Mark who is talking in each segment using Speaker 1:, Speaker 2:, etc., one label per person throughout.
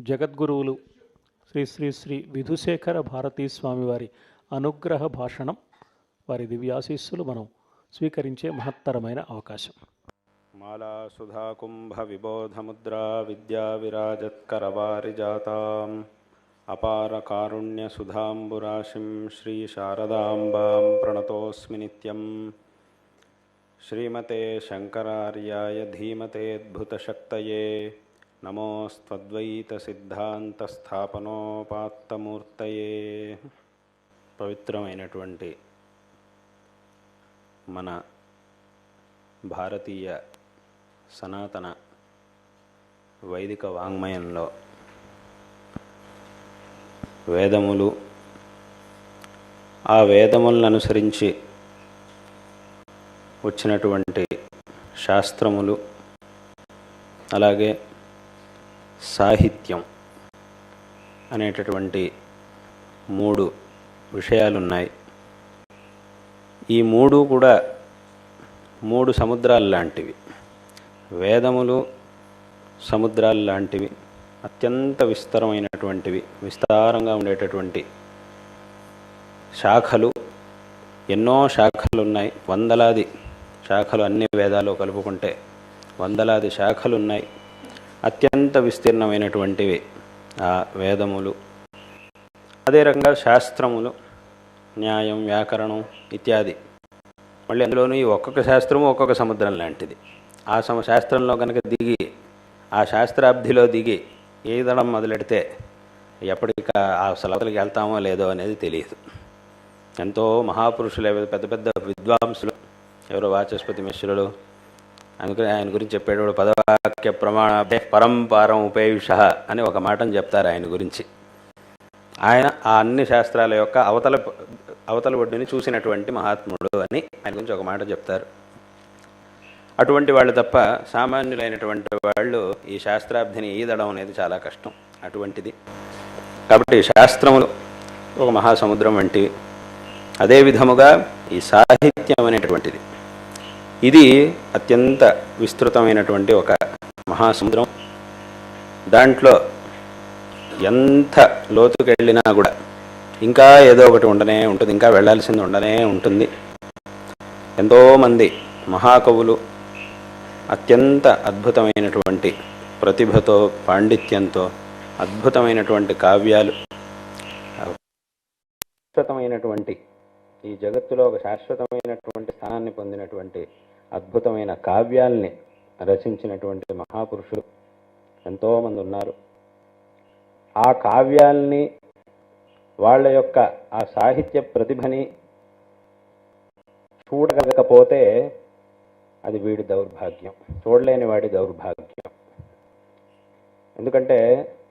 Speaker 1: జగద్గురువులు శ్రీ శ్రీ శ్రీ విధుశేఖర భారతీ స్వామివారి అనుగ్రహ భాషణం, వారి దివ్యాశీస్సులు మనం స్వీకరించే మహత్తరమైన అవకాశం.
Speaker 2: మాలా సుధా కుంభ విబోధముద్రా విద్యా విరాజత్కరవారిజాతాం అపార కారుణ్య సుధాంబురాశిం శ్రీ శారదాంబాం ప్రణతోస్మి నిత్యం. శ్రీమతే శంకరార్యాయ ధీమతేద్భుతశక్తయే నమోస్త్వద్వైత సిద్ధాంత స్థాపనోపాత్తమూర్తయే. పవిత్రమైనటువంటి మన భారతీయ సనాతన వైదిక వాంగ్మయంలో వేదములు, ఆ వేదములను అనుసరించి వచ్చినటువంటి శాస్త్రములు, అలాగే సాహిత్యం అనేటటువంటి మూడు విషయాలున్నాయి. ఈ మూడు కూడా మూడు సముద్రాలు లాంటివి. వేదములు సముద్రాలు లాంటివి, అత్యంత విస్తారమైనటువంటివి, విస్తారంగా ఉండేటటువంటి శాఖలు, ఎన్నో శాఖలు ఉన్నాయి. వందలాది శాఖలు, అన్ని వేదాలు కలుపుకుంటే వందలాది శాఖలు ఉన్నాయి. అత్యంత విస్తీర్ణమైనటువంటివి ఆ వేదములు. అదే రకంగా శాస్త్రములు, న్యాయం, వ్యాకరణం ఇత్యాది. మళ్ళీ అందులోనూ ఈ ఒక్కొక్క శాస్త్రము ఒక్కొక్క సముద్రం లాంటిది. ఆ శాస్త్రంలో కనుక దిగి, ఆ శాస్త్రాబ్ధిలో దిగి ఈదడం మొదలెడితే ఎప్పటికి ఆ సలవతలకి వెళ్తామో లేదో అనేది తెలియదు. ఎంతో మహాపురుషులు, పెద్ద పెద్ద విద్వాంసులు, ఎవరో వాచస్పతి మిశ్రులు, అందుకని ఆయన గురించి చెప్పేటప్పుడు పదవాక్య ప్రమాణ పరంపారం ఉపేయుష అని ఒక మాటను చెప్తారు ఆయన గురించి. ఆయన ఆ అన్ని శాస్త్రాల యొక్క అవతల ఒడ్డుని చూసినటువంటి మహాత్ముడు అని ఆయన గురించి ఒక మాట చెప్తారు. అటువంటి వాళ్ళు తప్ప సామాన్యులైనటువంటి వాళ్ళు ఈ శాస్త్రాబ్ధిని ఈదడం అనేది చాలా కష్టం. అటువంటిది కాబట్టి శాస్త్రములు ఒక మహాసముద్రం వంటివి. అదే విధముగా ఈ సాహిత్యం అనేటటువంటిది, ఇది అత్యంత విస్తృతమైనటువంటి ఒక మహాసముద్రం. దాంట్లో ఎంత లోతుకు వెళ్ళినా కూడా ఇంకా ఏదో ఒకటి ఉండనే ఉంటుంది, ఇంకా వెళ్ళాల్సింది ఉండనే ఉంటుంది. ఎంతోమంది మహాకవులు అత్యంత అద్భుతమైనటువంటి ప్రతిభతో, పాండిత్యంతో అద్భుతమైనటువంటి కావ్యాలు, శాశ్వతమైనటువంటి ఈ జగత్తులో ఒక శాశ్వతమైనటువంటి స్థానాన్ని పొందినటువంటి అద్భుతమైన కావ్యాల్ని రచించినటువంటి మహాపురుషులు ఎంతోమంది ఉన్నారు. ఆ కావ్యాల్ని, వాళ్ళ యొక్క ఆ సాహిత్య ప్రతిభని చూడగలకపోతే అది వీడి దౌర్భాగ్యం, చూడలేని వాడి దౌర్భాగ్యం. ఎందుకంటే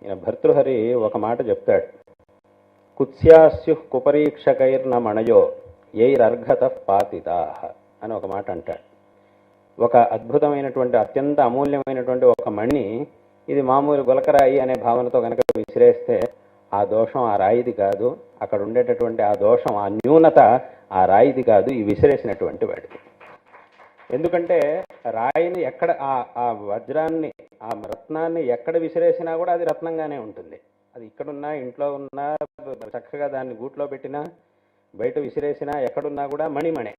Speaker 2: ఈయన భర్తృహరి ఒక మాట చెప్తాడు, కుత్స్యాస్యు కుపరీక్షకైర్న మణయో యైరర్ఘత పాతితాః అని ఒక మాట అంటాడు. ఒక అద్భుతమైనటువంటి, అత్యంత అమూల్యమైనటువంటి ఒక మణి, ఇది మామూలు గులకరాయి అనే భావనతో కనుక విసిరేస్తే ఆ దోషం ఆ రాయిది కాదు, అక్కడ ఉండేటటువంటి ఆ దోషం, ఆ న్యూనత ఆ రాయిది కాదు, ఈ విసిరేసినటువంటి వాడిది. ఎందుకంటే రాయిని ఎక్కడ, ఆ వజ్రాన్ని, ఆ రత్నాన్ని ఎక్కడ విసిరేసినా కూడా అది రత్నంగానే ఉంటుంది. అది ఇక్కడున్నా, ఇంట్లో ఉన్నా, చక్కగా దాన్ని గూట్లో పెట్టినా, బయట విసిరేసినా, ఎక్కడున్నా కూడా మణిమణే.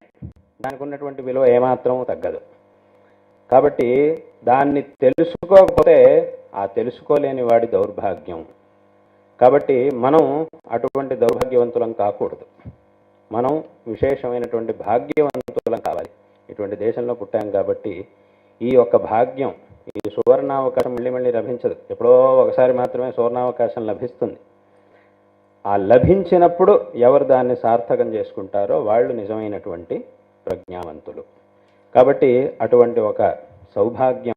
Speaker 2: దానికి ఉన్నటువంటి విలువ ఏమాత్రం తగ్గదు. కాబట్టి దాన్ని తెలుసుకోకపోతే ఆ తెలుసుకోలేని వాడి దౌర్భాగ్యం. కాబట్టి మనం అటువంటి దౌర్భాగ్యవంతులం కాకూడదు. మనం విశేషమైనటువంటి భాగ్యవంతులం కావాలి. ఇటువంటి దేశంలో పుట్టాం కాబట్టి ఈ యొక్క భాగ్యం, ఈ సువర్ణావకాశం మళ్ళీ మళ్ళీ లభించదు. ఎప్పుడో ఒకసారి మాత్రమే సువర్ణావకాశం లభిస్తుంది. ఆ లభించినప్పుడు ఎవరు దాన్ని సార్థకం చేసుకుంటారో వాళ్ళు నిజమైనటువంటి ప్రజ్ఞావంతులు. కాబట్టి అటువంటి ఒక సౌభాగ్యం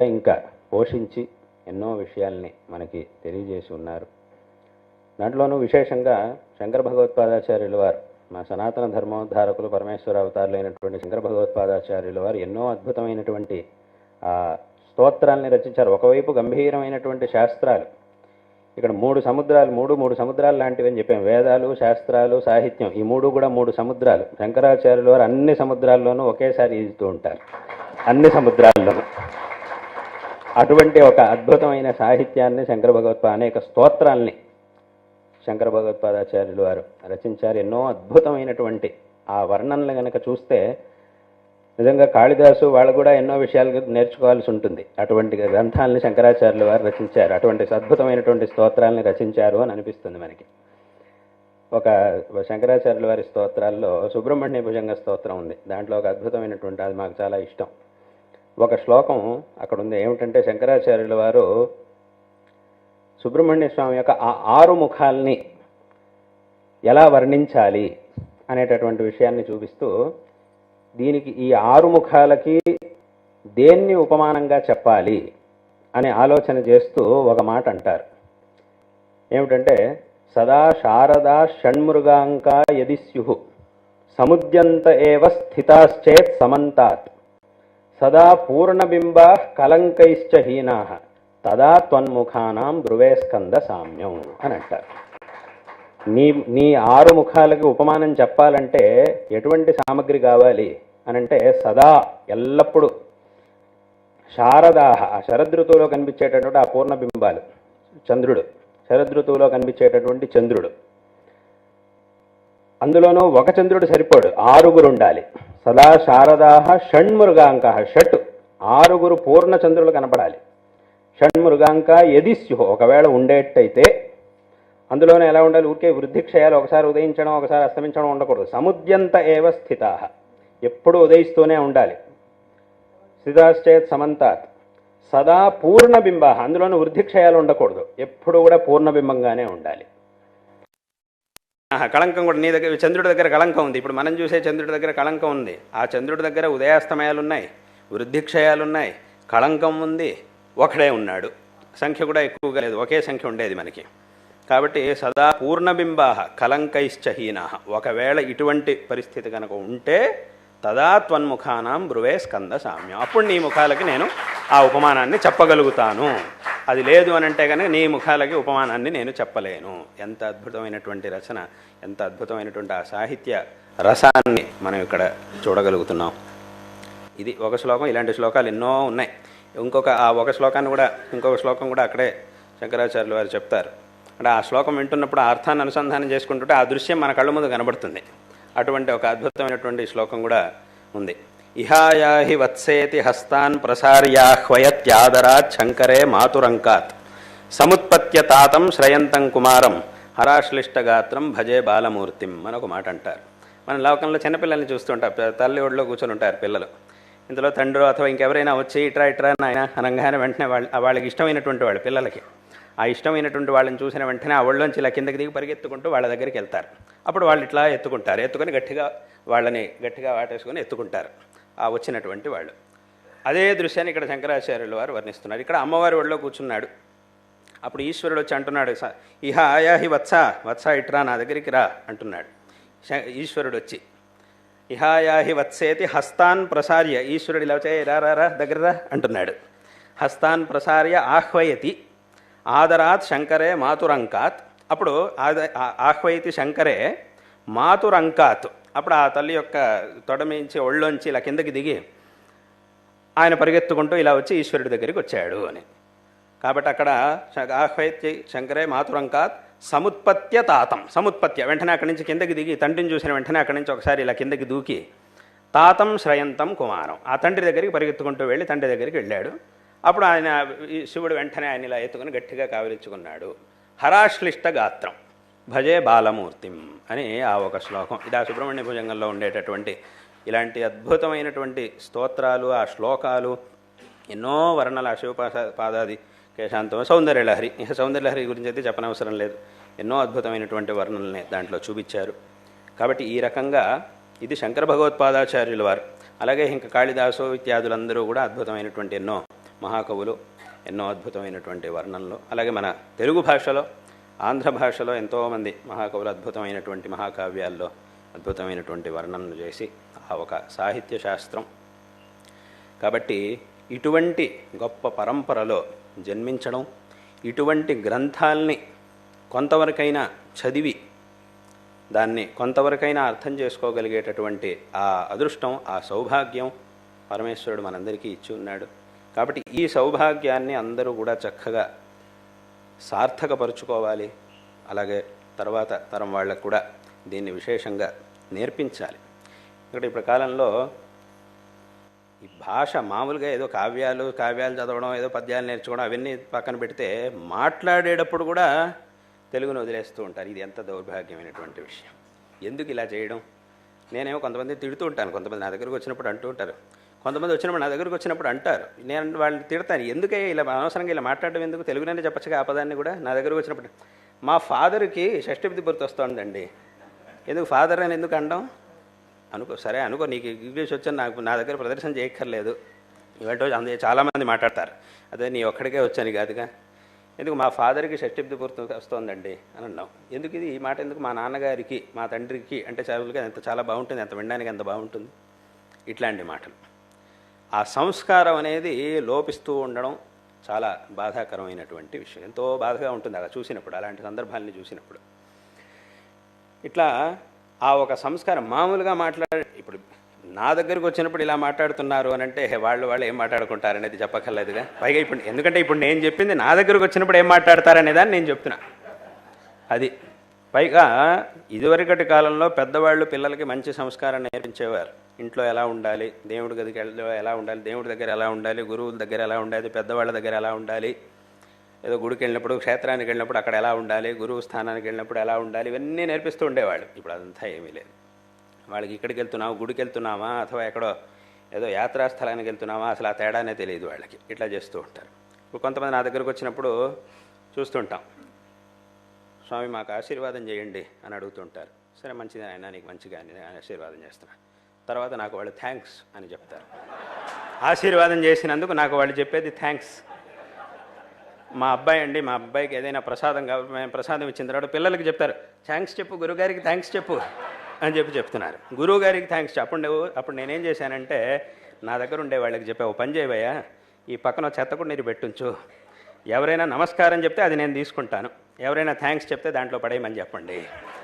Speaker 2: ఇంకా పోషించి ఎన్నో విషయాల్ని మనకి తెలియజేసి ఉన్నారు. దాంట్లోనూ విశేషంగా శంకర భగవత్పాదాచార్యుల వారు, మా సనాతన ధర్మోద్ధారకులు, పరమేశ్వర అవతారులైనటువంటి శంకర భగవత్పాదాచార్యుల వారు ఎన్నో అద్భుతమైనటువంటి స్తోత్రాల్ని రచించారు. ఒకవైపు గంభీరమైనటువంటి శాస్త్రాలు, ఇక్కడ మూడు సముద్రాలు లాంటివి అని చెప్పాం. వేదాలు, శాస్త్రాలు, సాహిత్యం, ఈ మూడు కూడా మూడు సముద్రాలు. శంకరాచార్యుల వారు అన్ని సముద్రాల్లోనూ ఒకేసారి ఈదుతూ ఉంటారు, అన్ని సముద్రాల్లోనూ. అటువంటి ఒక అద్భుతమైన సాహిత్యాన్ని అనేక స్తోత్రాల్ని శంకర భగవత్పాదాచార్యులు వారు రచించారు. ఎన్నో అద్భుతమైనటువంటి ఆ వర్ణనలు కనుక చూస్తే నిజంగా కాళిదాసు వాళ్ళు కూడా ఎన్నో విషయాలు నేర్చుకోవాల్సి ఉంటుంది. అటువంటి గ్రంథాలని శంకరాచార్యులు వారు రచించారు, అటువంటి అద్భుతమైనటువంటి స్తోత్రాలని రచించారు అని అనిపిస్తుంది మనకి. ఒక శంకరాచార్యుల వారి స్తోత్రాల్లో సుబ్రహ్మణ్య భుజంగ స్తోత్రం ఉంది. దాంట్లో ఒక అద్భుతమైనటువంటి, అది మాకు చాలా ఇష్టం, ఒక శ్లోకం అక్కడ ఉంది. ఏమిటంటే శంకరాచార్యుల వారు సుబ్రహ్మణ్య స్వామి యొక్క ఆ 6 ముఖాల్ని ఎలా వర్ణించాలి అనేటటువంటి విషయాన్ని చూపిస్తూ, దీనికి ఈ 6 ముఖాలకి దేన్ని ఉపమానంగా చెప్పాలి అనే ఆలోచన చేస్తూ ఒక మాట అంటారు. ఏమిటంటే సదా శారదా షణ్మృగాంకా యది స్యుః సముద్యంత ఏవ స్థితాశ్చేత్ సమంతాత్ సదా పూర్ణబింబా కలంకైశ్చ హీనాః తదా త్వన్ముఖానాం ధ్రువే స్కంద సామ్యం అని అంటారు. నీ 6 ముఖాలకి ఉపమానం చెప్పాలంటే ఎటువంటి సామగ్రి కావాలి అనంటే సదా ఎల్లప్పుడూ శారదాహ, ఆ శరదృతువులో కనిపించేటటువంటి ఆ పూర్ణబింబాలు, చంద్రుడు, శరదృతువులో కనిపించేటటువంటి చంద్రుడు, అందులోనూ ఒక చంద్రుడు సరిపోడు, 6 ఉండాలి. సదా శారదాహ షణ్మృగాంక, షట్ 6 పూర్ణ చంద్రులు కనపడాలి. షణ్మృగాంక యది స్యుః, ఒకవేళ ఉండేట్టయితే అందులోనే ఎలా ఉండాలి, ఊరికే వృద్ధిక్షయాలు ఒకసారి ఉదయించడం ఒకసారి అస్తమించడం ఉండకూడదు. సముద్యంత ఏవ స్థితాః, ఎప్పుడూ ఉదయిస్తూనే ఉండాలి. స్థితాశ్చేత్ సమంతాత్ సదా పూర్ణబింబ, అందులోనూ వృద్ధిక్షయాలు ఉండకూడదు, ఎప్పుడు కూడా పూర్ణబింబంగానే ఉండాలి. కళంకం కూడా నీ దగ్గర, చంద్రుడి దగ్గర కళంకం ఉంది. ఇప్పుడు మనం చూసే చంద్రుడి దగ్గర కళంకం ఉంది. ఆ చంద్రుడి దగ్గర ఉదయాస్తమయాలు ఉన్నాయి, వృద్ధిక్షయాలు ఉన్నాయి, కళంకం ఉంది, ఒకడే ఉన్నాడు. సంఖ్య కూడా ఎక్కువగా లేదు, ఒకే సంఖ్య ఉండేది మనకి. కాబట్టి సదా పూర్ణబింబా కలంకైశ్చహీనా, ఒకవేళ ఇటువంటి పరిస్థితి కనుక ఉంటే తదా త్వన్ముఖానాం బ్రువే స్కంద సామ్యం, అప్పుడు నీ ముఖాలకి నేను ఆ ఉపమానాన్ని చెప్పగలుగుతాను. అది లేదు అని అంటే కనుక నీ ముఖాలకి ఉపమానాన్ని నేను చెప్పలేను. ఎంత అద్భుతమైనటువంటి రచన, ఎంత అద్భుతమైనటువంటి ఆ సాహిత్య రసాన్ని మనం ఇక్కడ చూడగలుగుతున్నాం. ఇది ఒక శ్లోకం. ఇలాంటి శ్లోకాలు ఎన్నో ఉన్నాయి. ఒక శ్లోకం కూడా అక్కడే శంకరాచార్యులు వారు చెప్తారు. అంటే ఆ శ్లోకం వింటున్నప్పుడు ఆ అర్థాన్ని అనుసంధానం చేసుకుంటుంటే ఆ దృశ్యం మన కళ్ళ ముందు కనబడుతుంది. అటువంటి ఒక అద్భుతమైనటువంటి శ్లోకం కూడా ఉంది. ఇహాయాహి వత్సేతి హస్తాన్ ప్రసార్యాహ్వయత్యాదరాత్ శంకరే మాతురంకాత్ సముత్పత్య తాతం శ్రయంతం కుమారం హరాశ్లిష్టగాత్రం భజే బాలమూర్తిం అని ఒక మాట అంటారు. మన లోకంలో చిన్నపిల్లల్ని చూస్తుంటారు, తల్లి ఒడిలో కూర్చొని ఉంటారు పిల్లలు. ఇందులో తండ్రి అథవా ఇంకెవరైనా వచ్చి ఇట్రా ఆయన అనగానే వెంటనే వాళ్ళకి ఇష్టమైనటువంటి వాళ్ళు, పిల్లలకి ఆ ఇష్టమైనటువంటి వాళ్ళని చూసిన వెంటనే ఆ ఒళ్ళోంచి ఇలా కిందకి దిగి పరిగెత్తుకుంటూ వాళ్ళ దగ్గరికి వెళ్తారు. అప్పుడు వాళ్ళు ఇట్లా ఎత్తుకుంటారు, ఎత్తుకొని వాళ్ళని గట్టిగా వాటేసుకొని ఎత్తుకుంటారు ఆ వచ్చినటువంటి వాళ్ళు. అదే దృశ్యాన్ని ఇక్కడ శంకరాచార్యుల వారు వర్ణిస్తున్నారు. ఇక్కడ అమ్మవారి ఒళ్ళో కూర్చున్నాడు. అప్పుడు ఈశ్వరుడు వచ్చి అంటున్నాడు, ఇహ ఆయాహి వత్స ఇట్రా నా దగ్గరికి రా అంటున్నాడు. ఈశ్వరుడు వచ్చి ఇహాయాహి వత్సేతి హస్తాన్ ప్రసార్య, ఈశ్వరుడు ఇలా వచ్చే రా దగ్గర రా అంటున్నాడు. హస్తాన్ ప్రసార్య ఆహ్వయతి ఆదరాత్ శంకరే మాతురంకాత్, అప్పుడు ఆహ్వయతి శంకరే మాతురంకాత్, అప్పుడు ఆ తల్లి యొక్క తొడమించి ఒళ్ళోంచి ఇలా కిందకి దిగి ఆయన పరిగెత్తుకుంటూ ఇలా వచ్చి ఈశ్వరుడి దగ్గరికి వచ్చాడు అని. కాబట్టి అక్కడ ఆహ్వయతి శంకరే మాతురంకాత్ సముత్పత్య తాతం, సముత్పత్య వెంటనే అక్కడి నుంచి కిందకి దిగి తండ్రిని చూసిన వెంటనే అక్కడి నుంచి ఒకసారి ఇలా కిందకి దూకి తాతం శ్రయంతం కుమారం, ఆ తండ్రి దగ్గరికి పరిగెత్తుకుంటూ వెళ్ళి తండ్రి దగ్గరికి వెళ్ళాడు. అప్పుడు ఆయన శివుడు వెంటనే ఆయన ఇలా ఎత్తుకుని గట్టిగా కావిలించుకున్నాడు. హరాశ్లిష్ట గాత్రం భజే బాలమూర్తిం అని ఆ ఒక శ్లోకం. ఇది ఆ సుబ్రహ్మణ్య భుజంగంలో ఉండేటటువంటి ఇలాంటి అద్భుతమైనటువంటి స్తోత్రాలు, ఆ శ్లోకాలు ఎన్నో వర్ణల శివపాదాది కేశాంతం సౌందర్యలహరి, ఇక సౌందర్యలహరి గురించి అయితే చెప్పనవసరం లేదు. ఎన్నో అద్భుతమైనటువంటి వర్ణనల్ని దాంట్లో చూపించారు. కాబట్టి ఈ రకంగా ఇది శంకర భగవత్పాదాచార్యుల వారు, అలాగే ఇంకా కాళిదాసు ఇత్యాదులందరూ కూడా అద్భుతమైనటువంటి ఎన్నో మహాకవులు, ఎన్నో అద్భుతమైనటువంటి వర్ణనలు, అలాగే మన తెలుగు భాషలో, ఆంధ్ర భాషలో ఎంతోమంది మహాకవులు అద్భుతమైనటువంటి మహాకావ్యాల్లో అద్భుతమైనటువంటి వర్ణనలు చేసి ఆ ఒక సాహిత్య శాస్త్రం. కాబట్టి ఇటువంటి గొప్ప పరంపరలో జన్మించడం, ఇటువంటి గ్రంథాల్ని కొంతవరకైనా చదివి దాన్ని కొంతవరకైనా అర్థం చేసుకోగలిగేటటువంటి ఆ అదృష్టం, ఆ సౌభాగ్యం పరమేశ్వరుడు మనందరికీ ఇచ్చి ఉన్నాడు. కాబట్టి ఈ సౌభాగ్యాన్ని అందరూ కూడా చక్కగా సార్థకపరుచుకోవాలి. అలాగే తర్వాత తరం వాళ్ళకు కూడా దీన్ని విశేషంగా నేర్పించాలి. ఇక్కడ ఇప్పుడు కాలంలో ఈ భాష మామూలుగా ఏదో కావ్యాలు చదవడం, ఏదో పద్యాలు నేర్చుకోవడం అవన్నీ పక్కన పెడితే మాట్లాడేటప్పుడు కూడా తెలుగును వదిలేస్తూ ఉంటారు. ఇది ఎంత దౌర్భాగ్యమైనటువంటి విషయం. ఎందుకు ఇలా చేయడం? నేనేమో కొంతమంది తిడుతూ ఉంటాను, కొంతమంది నా దగ్గరకు వచ్చినప్పుడు అంటూ ఉంటారు, కొంతమంది వచ్చినప్పుడు నా దగ్గరకు వచ్చినప్పుడు అంటారు, నేను వాళ్ళని తిడతాను, ఎందుకే ఇలా అనవసరంగా ఇలా మాట్లాడడం ఎందుకు, తెలుగులోనే చెప్పచ్చుగా ఆ పదాన్ని కూడా. నా దగ్గరకు వచ్చినప్పుడు మా ఫాదర్కి షష్ఠిపతి గుర్తు వస్తుందండి, ఎందుకు ఫాదర్ అని ఎందుకు అనడం? అనుకో, సరే అనుకో, నీకు ఇంగ్లీష్ వచ్చని నా దగ్గర ప్రదర్శన చేయక్కర్లేదు. ఇవాళ అందే చాలామంది మాట్లాడతారు, అదే నీ ఒక్కడికే వచ్చాను కాదుగా, ఎందుకు మా ఫాదర్కి షష్ఠిపతి గుర్తు వస్తుందండి అని అన్నాం. ఎందుకు ఇది, ఈ మాట ఎందుకు? మా నాన్నగారికి, మా తండ్రికి అంటే చదువులుగా ఎంత చాలా బాగుంటుంది, ఎంత వినడానికి ఎంత బాగుంటుంది. ఇట్లాంటి మాటలు, ఆ సంస్కారం అనేది లోపిస్తూ ఉండడం చాలా బాధాకరమైనటువంటి విషయం. ఎంతో బాధగా ఉంటుంది అలా చూసినప్పుడు, అలాంటి సందర్భాలని చూసినప్పుడు. ఇట్లా ఆ ఒక సంస్కారం మామూలుగా ఇప్పుడు నా దగ్గరకు వచ్చినప్పుడు ఇలా మాట్లాడుతున్నారు అని అంటే వాళ్ళు ఏం మాట్లాడుకుంటారనేది చెప్పక్కర్లేదుగా. పైగా ఇప్పుడు ఎందుకంటే ఇప్పుడు నేను చెప్పింది నా దగ్గరకు వచ్చినప్పుడు ఏం మాట్లాడతారనేదాన్ని నేను చెప్తున్నా. అది పైగా ఇదివరకటి కాలంలో పెద్దవాళ్ళు పిల్లలకి మంచి సంస్కారం నేర్పించేవారు. ఇంట్లో ఎలా ఉండాలి, దేవుడి గదికి ఎలా ఉండాలి, దేవుడి దగ్గర ఎలా ఉండాలి, గురువుల దగ్గర ఎలా ఉండాలి, పెద్దవాళ్ళ దగ్గర ఎలా ఉండాలి, ఏదో గుడికి వెళ్ళినప్పుడు, క్షేత్రానికి వెళ్ళినప్పుడు అక్కడ ఎలా ఉండాలి, గురువు స్థానానికి వెళ్ళినప్పుడు ఎలా ఉండాలి, ఇవన్నీ నేర్పిస్తూ ఉండేవాళ్ళు. ఇప్పుడు అదంతా ఏమీ లేదు. వాళ్ళకి ఇక్కడికి వెళ్తున్నామా, గుడికి వెళ్తున్నామా, అథవా ఎక్కడో ఏదో యాత్రాస్థలానికి వెళ్తున్నామా, అసలు ఆ తేడానే తెలియదు వాళ్ళకి. ఇట్లా చేస్తూ ఉంటారు. ఇప్పుడు కొంతమంది నా దగ్గరకు వచ్చినప్పుడు చూస్తుంటాం, స్వామి మాకు ఆశీర్వాదం చేయండి అని అడుగుతుంటారు. సరే మంచిది ఆయన, నీకు మంచిగా ఆశీర్వాదం చేస్తున్నా. తర్వాత నాకు వాళ్ళు థ్యాంక్స్ అని చెప్తారు. ఆశీర్వాదం చేసినందుకు నాకు వాళ్ళు చెప్పేది థ్యాంక్స్. మా అబ్బాయికి ఏదైనా ప్రసాదం కావాలి, మేము ప్రసాదం ఇచ్చిన తర్వాత పిల్లలకి చెప్తారు, థ్యాంక్స్ చెప్పు, గురువుగారికి థ్యాంక్స్ చెప్పు అని చెప్తున్నారు. గురువు గారికి థ్యాంక్స్. అప్పుడు నేనేం చేశానంటే నా దగ్గర ఉండే వాళ్ళకి చెప్పా, ఓ పని చేయవయ్యా, ఈ పక్కన చెత్త కూడా నీరు పెట్టుంచు, ఎవరైనా నమస్కారం చెప్తే అది నేను తీసుకుంటాను, ఎవరైనా థ్యాంక్స్ చెప్తే దాంట్లో పడేయమని చెప్పండి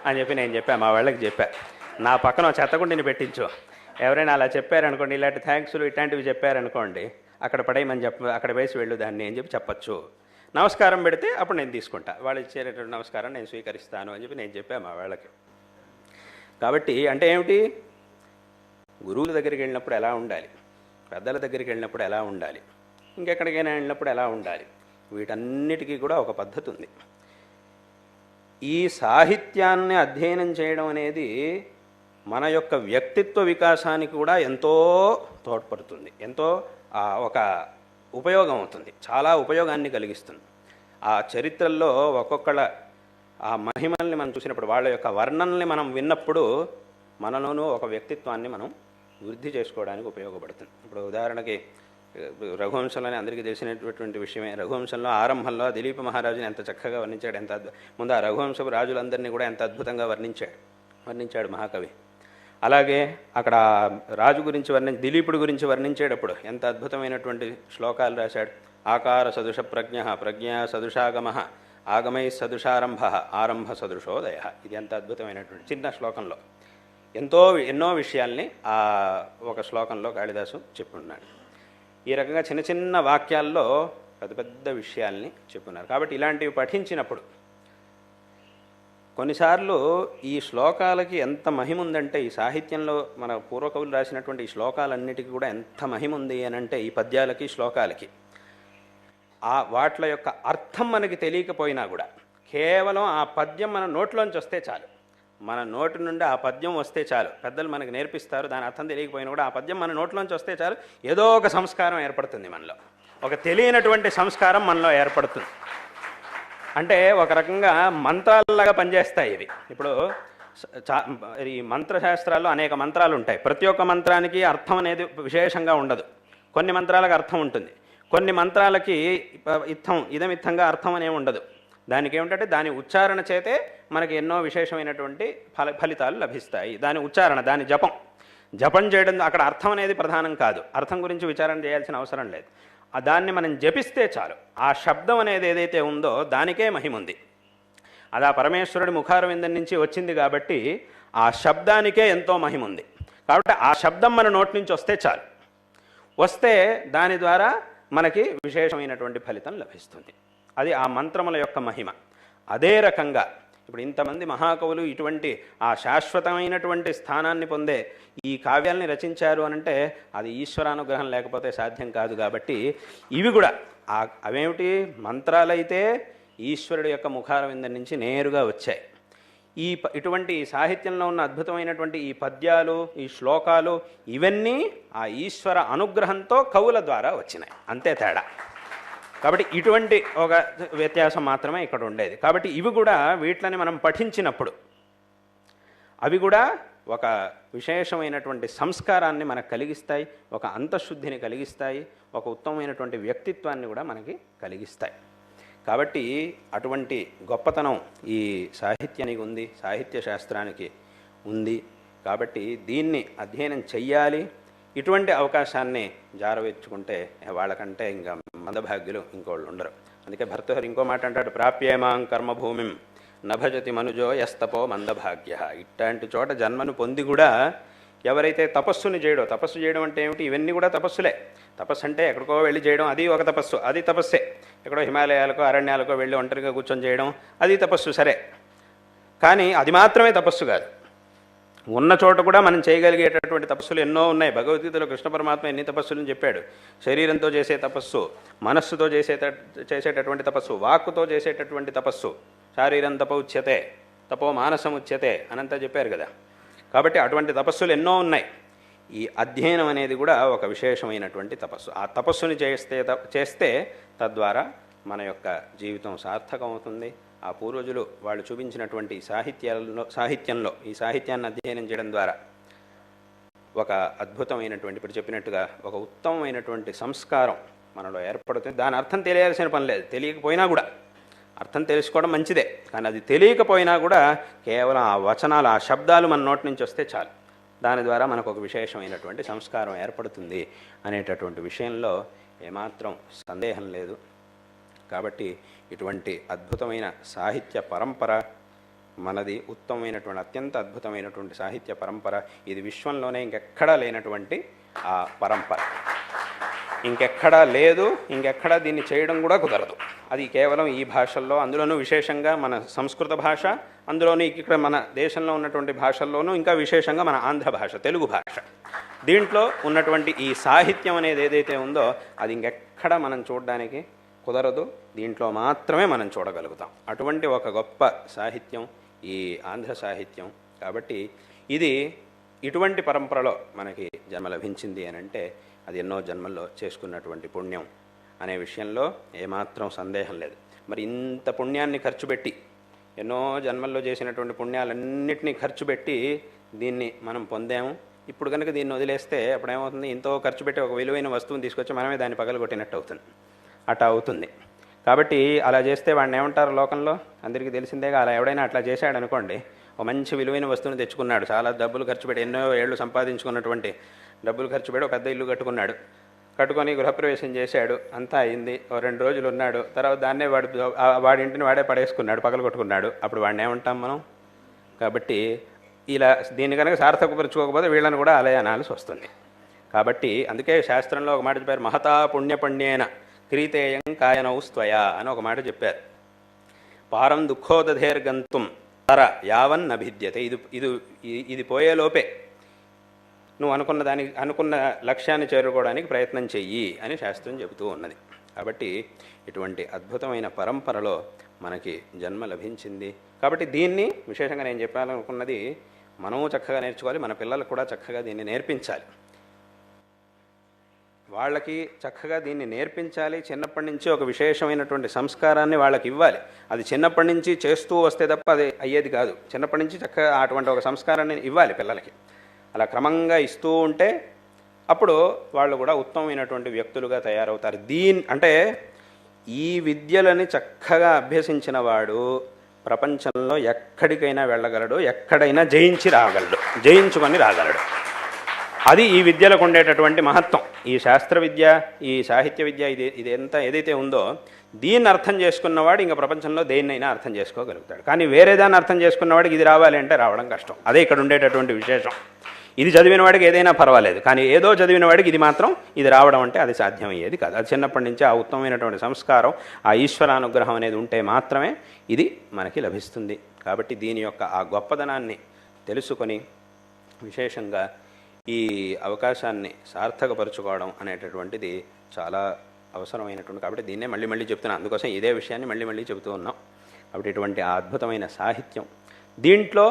Speaker 2: అని నేను చెప్పా. మా వాళ్ళకి చెప్పా, నా పక్కన చెత్తకుండిని పెట్టించు, ఎవరైనా అలా చెప్పారనుకోండి, ఇలాంటి థ్యాంక్స్లు ఇట్లాంటివి చెప్పారనుకోండి, అక్కడ పడేయమని అక్కడ వేసి వెళ్ళు దాన్ని అని చెప్పచ్చు. నమస్కారం పెడితే అప్పుడు నేను తీసుకుంటా, వాళ్ళు ఇచ్చేటటువంటి నమస్కారం నేను స్వీకరిస్తాను అని నేను చెప్పా మా వాళ్ళకి. కాబట్టి అంటే ఏమిటి, గురువుల దగ్గరికి వెళ్ళినప్పుడు ఎలా ఉండాలి, పెద్దల దగ్గరికి వెళ్ళినప్పుడు ఎలా ఉండాలి, ఇంకెక్కడికైనా వెళ్ళినప్పుడు ఎలా ఉండాలి, వీటన్నిటికీ కూడా ఒక పద్ధతి ఉంది. ఈ సాహిత్యాన్ని అధ్యయనం చేయడం అనేది మన యొక్క వ్యక్తిత్వ వికాసానికి కూడా ఎంతో తోడ్పడుతుంది, ఎంతో ఒక ఉపయోగం అవుతుంది, చాలా ఉపయోగాన్ని కలిగిస్తుంది. ఆ చరిత్రల్లో ఒక్కొక్కళ్ళ ఆ మహిమల్ని మనం చూసినప్పుడు, వాళ్ళ యొక్క వర్ణనల్ని మనం విన్నప్పుడు మనలోనూ ఒక వ్యక్తిత్వాన్ని మనం వృద్ధి చేసుకోవడానికి ఉపయోగపడుతుంది. ఇప్పుడు ఉదాహరణకి రఘువంశంలోనే అందరికీ తెలిసినటువంటి విషయమే, రఘువంశంలో ఆరంభంలో దిలీప మహారాజుని ఎంత చక్కగా వర్ణించాడు, ముందు ఆ రఘువంశపు రాజులందరినీ కూడా ఎంత అద్భుతంగా వర్ణించాడు మహాకవి. అలాగే అక్కడ రాజు గురించి దిలీపుడి గురించి వర్ణించేటప్పుడు ఎంత అద్భుతమైనటువంటి శ్లోకాలు రాశాడు. ఆకార సదృశ ప్రజ్ఞ సదృశాగమ, ఆగమై సదృశారంభ, ఆరంభ సదృశోదయ. ఇది ఎంత అద్భుతమైనటువంటి చిన్న శ్లోకంలో ఎన్నో విషయాల్ని ఆ ఒక శ్లోకంలో కాళిదాసు చెప్పున్నాడు. ఈ రకంగా చిన్న చిన్న వాక్యాల్లో పెద్ద పెద్ద విషయాల్ని చెప్పున్నారు. కాబట్టి ఇలాంటివి పఠించినప్పుడు కొన్నిసార్లు ఈ శ్లోకాలకి ఎంత మహిమ ఉందంటే, ఈ సాహిత్యంలో మన పూర్వకవులు రాసినటువంటి ఈ శ్లోకాలన్నిటికీ కూడా ఎంత మహిమ ఉంది అని అంటే, ఈ పద్యాలకి శ్లోకాలకి వాట్ల యొక్క అర్థం మనకి తెలియకపోయినా కూడా కేవలం ఆ పద్యం మన నోట్లోంచి వస్తే చాలు, మన నోటి నుండి ఆ పద్యం వస్తే చాలు, పెద్దలు మనకు నేర్పిస్తారు, దాని అర్థం తెలియకపోయినా కూడా ఆ పద్యం మన నోట్లోంచి వస్తే చాలు, ఏదో ఒక సంస్కారం ఏర్పడుతుంది మనలో, ఒక తెలియనటువంటి సంస్కారం మనలో ఏర్పడుతుంది. అంటే ఒక రకంగా మంత్రాలలాగా పనిచేస్తాయి ఇవి. ఇప్పుడు ఈ మంత్రశాస్త్రాల్లో అనేక మంత్రాలు ఉంటాయి. ప్రతి ఒక్క మంత్రానికి అర్థం అనేది విశేషంగా ఉండదు. కొన్ని మంత్రాలకు అర్థం ఉంటుంది, కొన్ని మంత్రాలకి ఇదమిత్తంగా అర్థం అనే ఉండదు. దానికి ఏమిటంటే దాని ఉచ్చారణ చేతే మనకి ఎన్నో విశేషమైనటువంటి ఫలితాలు లభిస్తాయి. దాని ఉచ్చారణ, దాని జపం చేయడం, అక్కడ అర్థం అనేది ప్రధానం కాదు, అర్థం గురించి విచారణ చేయాల్సిన అవసరం లేదు. దాన్ని మనం జపిస్తే చాలు, ఆ శబ్దం అనేది ఏదైతే ఉందో దానికే మహిమ ఉంది. అది ఆ పరమేశ్వరుడి ముఖారవిందం నుంచి వచ్చింది కాబట్టి ఆ శబ్దానికే ఎంతో మహిమ ఉంది. కాబట్టి ఆ శబ్దం మన నోటి నుంచి వస్తే చాలు, వస్తే దాని ద్వారా మనకి విశేషమైనటువంటి ఫలితం లభిస్తుంది. అది ఆ మంత్రముల యొక్క మహిమ. అదే రకంగా ఇప్పుడు ఇంతమంది మహాకవులు ఇటువంటి ఆ శాశ్వతమైనటువంటి స్థానాన్ని పొందే ఈ కావ్యాల్ని రచించారు అనంటే అది ఈశ్వరానుగ్రహం లేకపోతే సాధ్యం కాదు. కాబట్టి ఇవి కూడా అవేమిటి మంత్రాలైతే ఈశ్వరుడు యొక్క ముఖార వింద నుంచి నేరుగా వచ్చాయి. ఇటువంటి సాహిత్యంలో ఉన్న అద్భుతమైనటువంటి ఈ పద్యాలు, ఈ శ్లోకాలు ఇవన్నీ ఆ ఈశ్వర అనుగ్రహంతో కవుల ద్వారా వచ్చినాయి, అంతే తేడా. కాబట్టి ఇటువంటి ఒక వ్యత్యాసం మాత్రమే ఇక్కడ ఉండేది. కాబట్టి ఇవి కూడా వీటిని మనం పఠించినప్పుడు అవి కూడా ఒక విశేషమైనటువంటి సంస్కారాన్ని మనకు కలిగిస్తాయి, ఒక అంతఃశుద్ధిని కలిగిస్తాయి, ఒక ఉత్తమమైనటువంటి వ్యక్తిత్వాన్ని కూడా మనకి కలిగిస్తాయి. కాబట్టి అటువంటి గొప్పతనం ఈ సాహిత్యానికి ఉంది, సాహిత్య శాస్త్రానికి ఉంది. కాబట్టి దీన్ని అధ్యయనం చెయ్యాలి. ఇటువంటి అవకాశాన్ని జారవేర్చుకుంటే వాళ్ళకంటే ఇంకా మందభాగ్యులు ఇంకోళ్ళు ఉండరు. అందుకే భర్తృహరి ఇంకో మాట అంటాడు, ప్రాప్యేమాం కర్మభూమిం నభజతి మనుజో యస్తపో మందభాగ్య. ఇట్లాంటి చోట జన్మను పొంది కూడా ఎవరైతే తపస్సుని చేయడో, తపస్సు చేయడం అంటే ఏమిటి, ఇవన్నీ కూడా తపస్సులే. తపస్సు అంటే ఎక్కడికో వెళ్ళి చేయడం, అది ఒక తపస్సు, అది తపస్సే. ఎక్కడో హిమాలయాలకో అరణ్యాలకో వెళ్ళి ఒంటరిగా కూర్చొని చేయడం, అది తపస్సు సరే. కానీ అది మాత్రమే తపస్సు కాదు. ఉన్న చోట కూడా మనం చేయగలిగేటటువంటి తపస్సులు ఎన్నో ఉన్నాయి. భగవద్గీతలో కృష్ణ పరమాత్మ ఎన్ని తపస్సులను చెప్పాడు. శరీరంతో చేసే తపస్సు, మనస్సుతో చేసేటటువంటి తపస్సు, వాక్కుతో చేసేటటువంటి తపస్సు, శారీరం తపౌచ్యతే తపో మానసముచ్యతే అనంతా చెప్పారు కదా. కాబట్టి అటువంటి తపస్సులు ఎన్నో ఉన్నాయి. ఈ అధ్యయనం అనేది కూడా ఒక విశేషమైనటువంటి తపస్సు. ఆ తపస్సుని చేస్తే తద్వారా మన యొక్క జీవితం సార్థకమవుతుంది. ఆ పూర్వజులు వాళ్ళు చూపించినటువంటి సాహిత్యంలో ఈ సాహిత్యాన్ని అధ్యయనం చేయడం ద్వారా ఒక అద్భుతమైనటువంటి, ఇప్పుడు చెప్పినట్టుగా ఒక ఉత్తమమైనటువంటి సంస్కారం మనలో ఏర్పడుతుంది. దాని అర్థం తెలియాల్సిన పని లేదు. తెలియకపోయినా కూడా అర్థం తెలుసుకోవడం మంచిదే. కానీ అది తెలియకపోయినా కూడా కేవలం ఆ వచనాలు, ఆ శబ్దాలు మన నోటి నుంచి వస్తే చాలు. దాని ద్వారా మనకు ఒక విశేషమైనటువంటి సంస్కారం ఏర్పడుతుంది అనేటటువంటి విషయంలో ఏమాత్రం సందేహం లేదు. కాబట్టి ఇటువంటి అద్భుతమైన సాహిత్య పరంపర మనది, ఉత్తమమైనటువంటి అత్యంత అద్భుతమైనటువంటి సాహిత్య పరంపర. ఇది విశ్వంలోనే ఇంకెక్కడా లేనటువంటి ఆ పరంపర, ఇంకెక్కడా లేదు, ఇంకెక్కడా దీన్ని చేయడం కూడా కుదరదు. అది కేవలం ఈ భాషల్లో, అందులోనూ విశేషంగా మన సంస్కృత భాష, అందులోనూ ఇక్కడ మన దేశంలో ఉన్నటువంటి భాషల్లోనూ ఇంకా విశేషంగా మన ఆంధ్ర భాష, తెలుగు భాష, దీంట్లో ఉన్నటువంటి ఈ సాహిత్యం అనేది ఏదైతే ఉందో అది ఇంకెక్కడా మనం చూడడానికి కుదరదు. దీంట్లో మాత్రమే మనం చూడగలుగుతాం. అటువంటి ఒక గొప్ప సాహిత్యం ఈ ఆంధ్ర సాహిత్యం. కాబట్టి ఇది ఇటువంటి పరంపరలో మనకి జన్మ లభించింది అని అంటే అది ఎన్నో జన్మల్లో చేసుకున్నటువంటి పుణ్యం అనే విషయంలో ఏమాత్రం సందేహం లేదు. మరి ఇంత పుణ్యాన్ని ఖర్చు పెట్టి, ఎన్నో జన్మల్లో చేసినటువంటి పుణ్యాలన్నింటినీ ఖర్చు పెట్టి దీన్ని మనం పొందాము. ఇప్పుడు కనుక దీన్ని వదిలేస్తే అప్పుడేమవుతుంది, ఎంతో ఖర్చు పెట్టి ఒక విలువైన వస్తువుని తీసుకొచ్చి మనమే దాన్ని పగలగొట్టినట్టు అవుతుంది. అట్లా అవుతుంది. కాబట్టి అలా చేస్తే వాడిని ఏమంటారు లోకంలో, అందరికీ తెలిసిందేగా. అలా ఎవడైనా అట్లా చేశాడు అనుకోండి, ఒక మంచి విలువైన వస్తువుని తెచ్చుకున్నాడు, చాలా డబ్బులు ఖర్చు పెట్టి, ఎన్నో ఏళ్ళు సంపాదించుకున్నటువంటి డబ్బులు ఖర్చు పెట్టి ఒక పెద్ద ఇల్లు కట్టుకున్నాడు, కట్టుకొని గృహప్రవేశం చేశాడు, అంతా అయింది. ఓ 2 రోజులు ఉన్నాడు, తర్వాత దాన్నే వాడి ఇంటిని వాడే పడేసుకున్నాడు, పగలగొట్టుకున్నాడు. అప్పుడు వాడిని ఏమంటాం మనం? కాబట్టి ఇలా దీన్ని కనుక సార్థకపరుచుకోకపోతే వీళ్ళని కూడా అలాగే అనాల్సి వస్తుంది. కాబట్టి అందుకే శాస్త్రంలో ఒక మాట చెప్పారు, మహతా పుణ్యపుణ్యేన క్రీతేయం కాయనౌ స్త్వయా అని ఒక మాట చెప్పారు. పారం దుఃఖోదధేర్గంతుం తర యావన్ నభిద్యతే. ఇది పోయేలోపే నువ్వు అనుకున్న లక్ష్యాన్ని చేరుకోవడానికి ప్రయత్నం చెయ్యి అని శాస్త్రం చెబుతూ ఉన్నది. కాబట్టి ఇటువంటి అద్భుతమైన పరంపరలో మనకి జన్మ లభించింది. కాబట్టి దీన్ని విశేషంగా నేను చెప్పాలనుకున్నది, మనము చక్కగా నేర్చుకోవాలి, మన పిల్లలకు కూడా చక్కగా దీన్ని నేర్పించాలి. వాళ్ళకి చక్కగా దీన్ని నేర్పించాలి. చిన్నప్పటి నుంచి ఒక విశేషమైనటువంటి సంస్కారాన్ని వాళ్ళకి ఇవ్వాలి. అది చిన్నప్పటి నుంచి చేస్తూ వస్తే తప్ప అది అయ్యేది కాదు. చిన్నప్పటి నుంచి చక్కగా అటువంటి ఒక సంస్కారాన్ని ఇవ్వాలి పిల్లలకి. అలా క్రమంగా ఇస్తూ ఉంటే అప్పుడు వాళ్ళు కూడా ఉత్తమమైనటువంటి వ్యక్తులుగా తయారవుతారు. అంటే ఈ విద్యలని చక్కగా అభ్యసించిన వాడు ప్రపంచంలో ఎక్కడికైనా వెళ్ళగలడు, ఎక్కడైనా జయించుకొని రాగలడు. అది ఈ విద్యలకు ఉండేటటువంటి మహత్వం. ఈ శాస్త్ర విద్య, ఈ సాహిత్య విద్య, ఇది ఏదైతే ఉందో దీన్ని అర్థం చేసుకున్నవాడు ఇంకా ప్రపంచంలో దేన్నైనా అర్థం చేసుకోగలుగుతాడు. కానీ వేరే దాన్ని అర్థం చేసుకున్నవాడికి ఇది రావాలి అంటే రావడం కష్టం. అదే ఇక్కడ ఉండేటటువంటి విశేషం. ఇది చదివిన వాడికి ఏదైనా పర్వాలేదు, కానీ ఏదో చదివిన వాడికి ఇది మాత్రం ఇది రావడం అంటే అది సాధ్యమయ్యేది కాదు. అది చిన్నప్పటి నుంచి ఆ ఉత్తమమైనటువంటి సంస్కారం, ఆ ఈశ్వరానుగ్రహం అనేది ఉంటే మాత్రమే ఇది మనకి లభిస్తుంది. కాబట్టి దీని యొక్క ఆ గొప్పదనాన్ని తెలుసుకొని విశేషంగా ఈ అవకాశాన్ని సార్థకపరుచుకోవడం అనేటటువంటిది చాలా అవసరమైనటువంటి, కాబట్టి దీన్నే మళ్ళీ మళ్ళీ చెప్తున్నాను. అందుకోసం ఇదే విషయాన్ని మళ్ళీ మళ్ళీ చెబుతూ ఉన్నాం. కాబట్టి ఇటువంటి ఆ అద్భుతమైన సాహిత్యం, దీంట్లో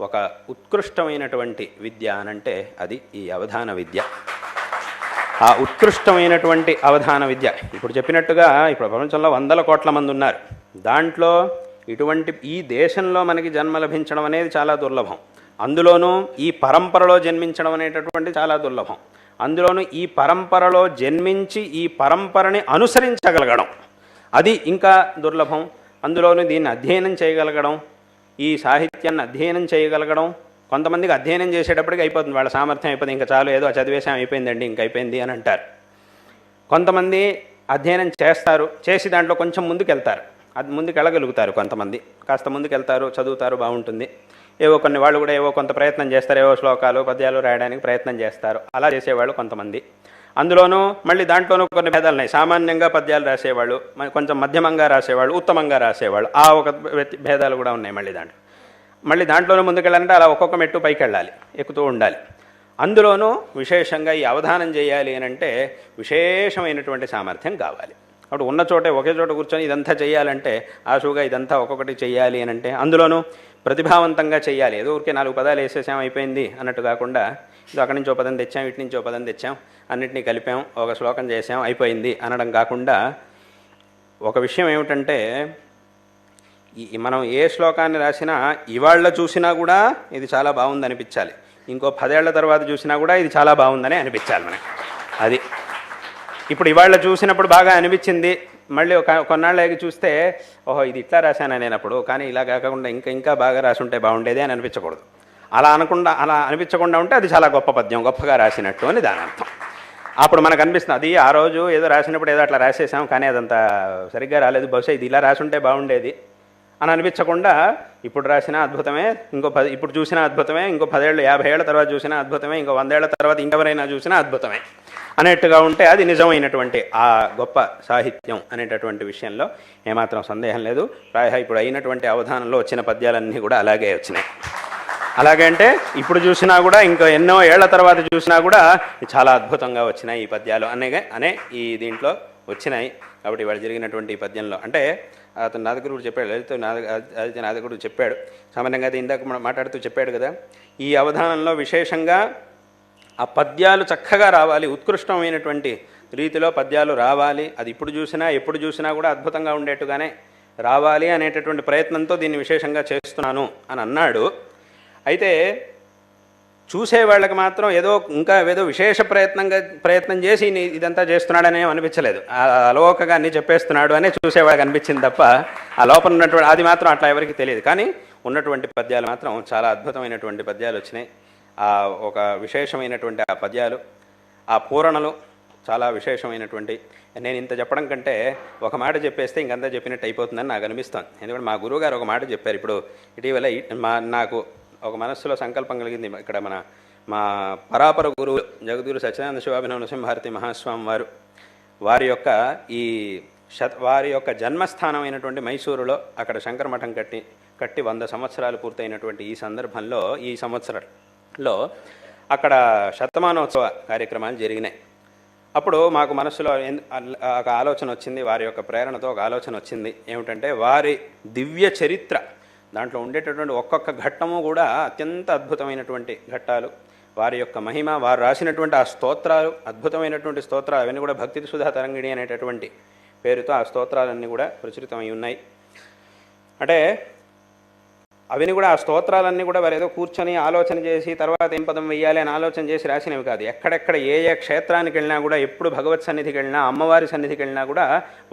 Speaker 2: ఒక ఉత్కృష్టమైనటువంటి విద్య అనంటే అది ఈ అవధాన విద్య. ఆ ఉత్కృష్టమైనటువంటి అవధాన విద్య ఇప్పుడు చెప్పినట్టుగా ఇప్పుడు ప్రపంచంలో 100 కోట్ల మంది ఉన్నారు. దాంట్లో ఇటువంటి ఈ దేశంలో మనకి జన్మ లభించడం అనేది చాలా దుర్లభం. అందులోనూ ఈ పరంపరలో జన్మించడం అనేటటువంటి చాలా దుర్లభం. అందులోనూ ఈ పరంపరలో జన్మించి ఈ పరంపరని అనుసరించగలగడం అది ఇంకా దుర్లభం. అందులోనూ దీన్ని అధ్యయనం చేయగలగడం, ఈ సాహిత్యాన్ని అధ్యయనం చేయగలగడం. కొంతమందికి అధ్యయనం చేసేటప్పటికి అయిపోతుంది, వాళ్ళ సామర్థ్యం అయిపోతుంది, ఇంకా చాలు ఏదో చదివేసాం అయిపోయిందండి ఇంక అయిపోయింది అని అంటారు. కొంతమంది అధ్యయనం చేస్తారు, చేసి దాంట్లో కొంచెం ముందుకెళ్తారు, అది ముందుకెళ్ళగలుగుతారు. కొంతమంది కాస్త ముందుకెళ్తారు, చదువుతారు, బాగుంటుంది. ఏవో కొన్ని వాళ్ళు కూడా ఏవో కొంత ప్రయత్నం చేస్తారు, ఏవో శ్లోకాలు పద్యాలు రాయడానికి ప్రయత్నం చేస్తారు. అలా చేసేవాళ్ళు కొంతమంది. అందులోనూ మళ్ళీ దాంట్లోనూ కొన్ని భేదాలు ఉన్నాయి. సామాన్యంగా పద్యాలు రాసేవాళ్ళు, కొంచెం మధ్యమంగా రాసేవాళ్ళు, ఉత్తమంగా రాసేవాళ్ళు, ఆ ఒక భేదాలు కూడా ఉన్నాయి. మళ్ళీ దాంట్లోనూ ముందుకెళ్ళాలంటే అలా ఒక్కొక్క మెట్టు పైకి వెళ్ళాలి, ఎక్కుతూ ఉండాలి. అందులోనూ విశేషంగా ఈ అవధానం చేయాలి అని అంటే విశేషమైనటువంటి సామర్థ్యం కావాలి. అప్పుడు ఉన్న చోటే ఒకే చోట కూర్చొని ఇదంతా చేయాలంటే ఆశువుగా ఇదంతా ఒక్కొక్కటి చేయాలి అని అంటే అందులోనూ ప్రతిభావంతంగా చేయాలి. ఏదో ఊరికే 4 పదాలు వేసేసాం అయిపోయింది అన్నట్టు కాకుండా, ఇది అక్కడి నుంచో పదం తెచ్చాం, ఇటు నుంచో పదం తెచ్చాం, అన్నింటినీ కలిపాం, ఒక శ్లోకం చేసాం అయిపోయింది అనడం కాకుండా, ఒక విషయం ఏమిటంటే మనం ఏ శ్లోకాన్ని రాసినా ఇవాళ చూసినా కూడా ఇది చాలా బాగుంది అనిపించాలి, ఇంకో 10 ఏళ్ల తర్వాత చూసినా కూడా ఇది చాలా బాగుందని అనిపించాలి మనకి. అది ఇప్పుడు ఇవాళ చూసినప్పుడు బాగా అనిపించింది, మళ్ళీ కొన్నాళ్ళకి చూస్తే ఓహో ఇది ఇట్లా రాశాను నేనప్పుడు, కానీ ఇలా కాకుండా ఇంకా బాగా రాసి ఉంటే బాగుండేది అని అనిపించకూడదు. అలా అనిపించకుండా ఉంటే అది చాలా గొప్ప పద్యం, గొప్పగా రాసినట్టు అని దాని అర్థం. అప్పుడు మనకు అనిపిస్తుంది అది ఆ రోజు ఏదో రాసినప్పుడు ఏదో అట్లా రాసేసాం, కానీ అదంతా సరిగ్గా రాలేదు, బహుశా ఇది ఇలా రాసుంటే బాగుండేది అని అనిపించకుండా ఇప్పుడు రాసిన అద్భుతమే, ఇప్పుడు చూసిన అద్భుతమే, ఇంకో 10 ఏళ్ళు 50 ఏళ్ల తర్వాత చూసినా అద్భుతమే, ఇంకో 100 ఏళ్ల తర్వాత ఇంకెవరైనా చూసినా అద్భుతమే అనేట్టుగా ఉంటే అది నిజమైనటువంటి ఆ గొప్ప సాహిత్యం అనేటటువంటి విషయంలో ఏమాత్రం సందేహం లేదు. ప్రాయः ఇప్పుడు అయినటువంటి అవధానంలో వచ్చిన పద్యాలన్నీ కూడా అలాగే వచ్చినాయి. అలాగే అంటే ఇప్పుడు చూసినా కూడా ఇంకా ఎన్నో ఏళ్ల తర్వాత చూసినా కూడా చాలా అద్భుతంగా వచ్చినాయి ఈ పద్యాలు అనే ఈ దీంట్లో వచ్చినాయి. కాబట్టి ఇవాళ జరిగినటువంటి ఈ పద్యంలో అంటే అతను నాదగురుడు చెప్పాడు, ఆదిత్య నాదగురుడు చెప్పాడు, సామాన్యంగా అది ఇందాక మనం మాట్లాడుతూ చెప్పాడు కదా, ఈ అవధానంలో విశేషంగా ఆ పద్యాలు చక్కగా రావాలి, ఉత్కృష్టమైనటువంటి రీతిలో పద్యాలు రావాలి, అది ఇప్పుడు చూసినా ఎప్పుడు చూసినా కూడా అద్భుతంగా ఉండేట్టుగానే రావాలి అనేటటువంటి ప్రయత్నంతో దీన్ని విశేషంగా చేస్తున్నాను అని అన్నాడు. అయితే చూసేవాళ్ళకి మాత్రం ఇంకా ఏదో విశేష ప్రయత్నం చేసి ఇదంతా చేస్తున్నాడనే అనిపించలేదు, అలోకగా అన్నీ చెప్పేస్తున్నాడు అనే చూసేవాళ్ళకి అనిపించింది తప్ప ఆ లోపల ఉన్నటువంటి అది మాత్రం అట్లా ఎవరికి తెలియదు. కానీ ఉన్నటువంటి పద్యాలు మాత్రం చాలా అద్భుతమైనటువంటి పద్యాలు వచ్చినాయి. ఆ ఒక విశేషమైనటువంటి ఆ పద్యాలు, ఆ పూరణలు చాలా విశేషమైనటువంటి. నేను ఇంత చెప్పడం కంటే ఒక మాట చెప్పేస్తే ఇంకంతా చెప్పినట్టు అయిపోతుందని నాకు అనిపిస్తుంది. ఎందుకంటే మా గురువుగారు ఒక మాట చెప్పారు ఇప్పుడు ఇటీవల, నాకు ఒక మనస్సులో సంకల్పం కలిగింది. ఇక్కడ మా పరాపర గురువు జగద్గురు సత్యనారాయణ శివాభినవ నరసింహారతి మహాస్వామి వారి యొక్క జన్మస్థానమైనటువంటి మైసూరులో అక్కడ శంకర మఠం కట్టి 100 సంవత్సరాలు పూర్తయినటువంటి ఈ సంవత్సరంలో అక్కడ శతమానోత్సవ కార్యక్రమాలు జరిగినాయి. అప్పుడు మాకు మనస్సులో ఒక ఆలోచన వచ్చింది, వారి యొక్క ప్రేరణతో ఒక ఆలోచన వచ్చింది. ఏమిటంటే వారి దివ్య చరిత్ర, దాంట్లో ఉండేటటువంటి ఒక్కొక్క ఘట్టము కూడా అత్యంత అద్భుతమైనటువంటి ఘట్టాలు, వారి యొక్క మహిమ, వారు రాసినటువంటి ఆ స్తోత్రాలు, అద్భుతమైనటువంటి స్తోత్రాలు, అవన్నీ కూడా భక్తి సుధా తరంగిణి అనేటటువంటి పేరుతో ఆ స్తోత్రాలన్నీ కూడా ప్రచురితమై ఉన్నాయి. అంటే అవన్నీ కూడా ఆ స్తోత్రాలన్నీ కూడా వారు ఏదో కూర్చొని ఆలోచన చేసి తర్వాత ఏం పదం వెయ్యాలి అని ఆలోచన చేసి రాసినవి కాదు. ఎక్కడెక్కడ ఏ క్షేత్రానికి వెళ్ళినా కూడా, ఎప్పుడు భగవత్ సన్నిధికి వెళ్ళినా, అమ్మవారి సన్నిధికి వెళ్ళినా కూడా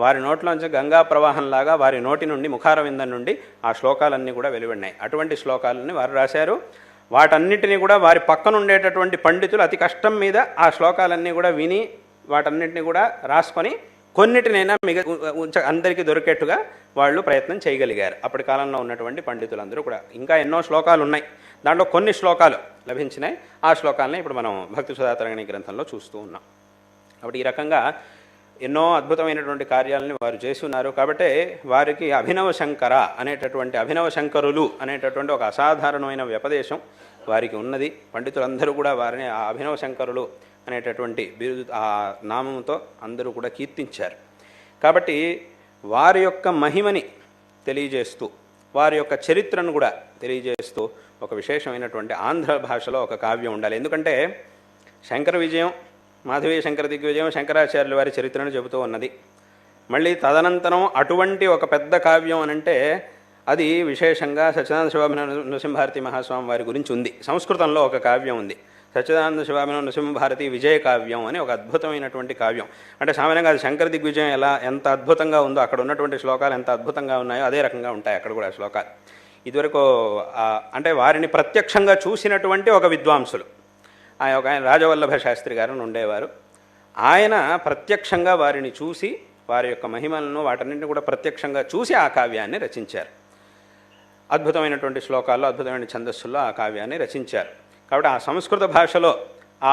Speaker 2: వారి నోట్లోంచి గంగా ప్రవాహంలాగా వారి నోటి నుండి, ముఖారవిందం నుండి ఆ శ్లోకాలన్నీ కూడా వెలువడినాయి. అటువంటి శ్లోకాలన్నీ వారు రాశారు. వాటన్నిటినీ కూడా వారి పక్కన ఉండేటటువంటి పండితులు అతి కష్టం మీద ఆ శ్లోకాలన్నీ కూడా విని వాటన్నిటిని కూడా రాసుకొని కొన్నిటినైనా అందరికీ దొరికేట్టుగా వాళ్ళు ప్రయత్నం చేయగలిగారు అప్పటి కాలంలో ఉన్నటువంటి పండితులందరూ కూడా. ఇంకా ఎన్నో శ్లోకాలు ఉన్నాయి, దాంట్లో కొన్ని శ్లోకాలు లభించినాయి. ఆ శ్లోకాలని ఇప్పుడు మనం భక్తి సుధాతరంగిణి గ్రంథంలో చూస్తూ ఉన్నాం. కాబట్టి ఈ రకంగా ఎన్నో అద్భుతమైనటువంటి కార్యాలని వారు చేసి ఉన్నారు. కాబట్టి వారికి అభినవ శంకర అనేటటువంటి అభినవ శంకరులు అనేటటువంటి ఒక అసాధారణమైన వ్యపదేశం వారికి ఉన్నది. పండితులందరూ కూడా వారిని ఆ అభినవ శంకరులు అనేటటువంటి బిరుదు ఆ నామంతో అందరూ కూడా కీర్తించారు. కాబట్టి వారి యొక్క మహిమని తెలియజేస్తూ వారి యొక్క చరిత్రను కూడా తెలియజేస్తూ ఒక విశేషమైనటువంటి ఆంధ్ర భాషలో ఒక కావ్యం ఉండాలి. ఎందుకంటే శంకర విజయం, మాధవీయ శంకర దిగ్విజయం, శంకరాచార్యుల వారి చరిత్రను చెబుతూ ఉన్నది. మళ్ళీ తదనంతరం అటువంటి ఒక పెద్ద కావ్యం అనంటే అది విశేషంగా సచ్చిదానంద శివాభినవ నృసింహభారతి మహాస్వామి వారి గురించి ఉంది. సంస్కృతంలో ఒక కావ్యం ఉంది, సచ్చిదానంద శివాభినవ నృసింహభారతి విజయ కావ్యం అని ఒక అద్భుతమైనటువంటి కావ్యం. అంటే సామాన్యంగా అది శంకర దిగ్విజయం ఎంత అద్భుతంగా ఉందో అక్కడ ఉన్నటువంటి శ్లోకాలు ఎంత అద్భుతంగా ఉన్నాయో అదే రకంగా ఉంటాయి అక్కడ కూడా శ్లోకాలు. ఇదివరకు అంటే వారిని ప్రత్యక్షంగా చూసినటువంటి ఒక విద్వాంసులు ఆయన రాజవల్లభ శాస్త్రి గారు ఉండేవారు. ఆయన ప్రత్యక్షంగా వారిని చూసి వారి యొక్క మహిమలను వాటన్నింటినీ కూడా ప్రత్యక్షంగా చూసి ఆ కావ్యాన్ని రచించారు. అద్భుతమైనటువంటి శ్లోకాల్లో అద్భుతమైన ఛందస్సుల్లో ఆ కావ్యాన్ని రచించారు. కాబట్టి ఆ సంస్కృత భాషలో ఆ